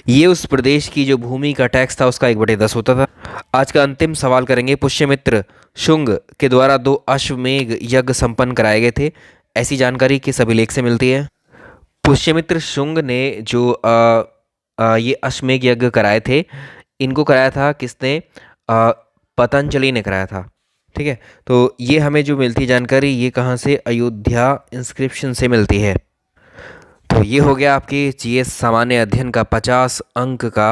ये उस प्रदेश की जो भूमि का टैक्स था उसका 1/10 होता था। आज का अंतिम सवाल करेंगे। पुष्यमित्र शुंग के द्वारा 2 अश्वमेध यज्ञ संपन्न कराए गए थे। ऐसी जानकारी किस अभिलेख से मिलती है? पुष्यमित्र शुंग ने जो ये अश्वमेध यज्ञ कराए थे, इनको कराया था किसने? पतंजलि ने कराया था। ठीक है, तो ये हमें जो मिलती जानकारी ये कहाँ से? अयोध्या इंस्क्रिप्शन से मिलती है। तो ये हो गया आपके जीएस सामान्य अध्ययन का 50 अंक का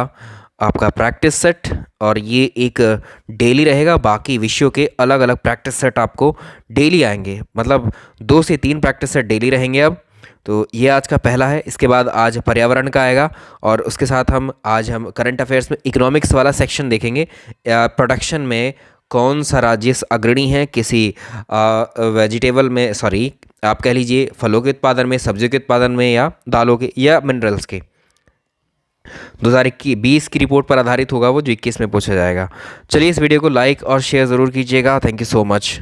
आपका प्रैक्टिस सेट, और ये एक डेली रहेगा। बाकी विषयों के अलग अलग प्रैक्टिस सेट आपको डेली आएंगे, मतलब 2 से 3 प्रैक्टिस सेट डेली रहेंगे अब। तो ये आज का पहला है। इसके बाद आज पर्यावरण का आएगा, और उसके साथ हम करंट अफेयर्स में इकोनॉमिक्स वाला सेक्शन देखेंगे। प्रोडक्शन में कौन सा राज्य अग्रणी है किसी वेजिटेबल में, सॉरी आप कह लीजिए फलों के उत्पादन में, सब्जियों के उत्पादन में, या दालों के, या मिनरल्स के। 2020 की रिपोर्ट पर आधारित होगा वो, जो 21 में पूछा जाएगा। चलिए इस वीडियो को लाइक और शेयर ज़रूर कीजिएगा। Thank you so much.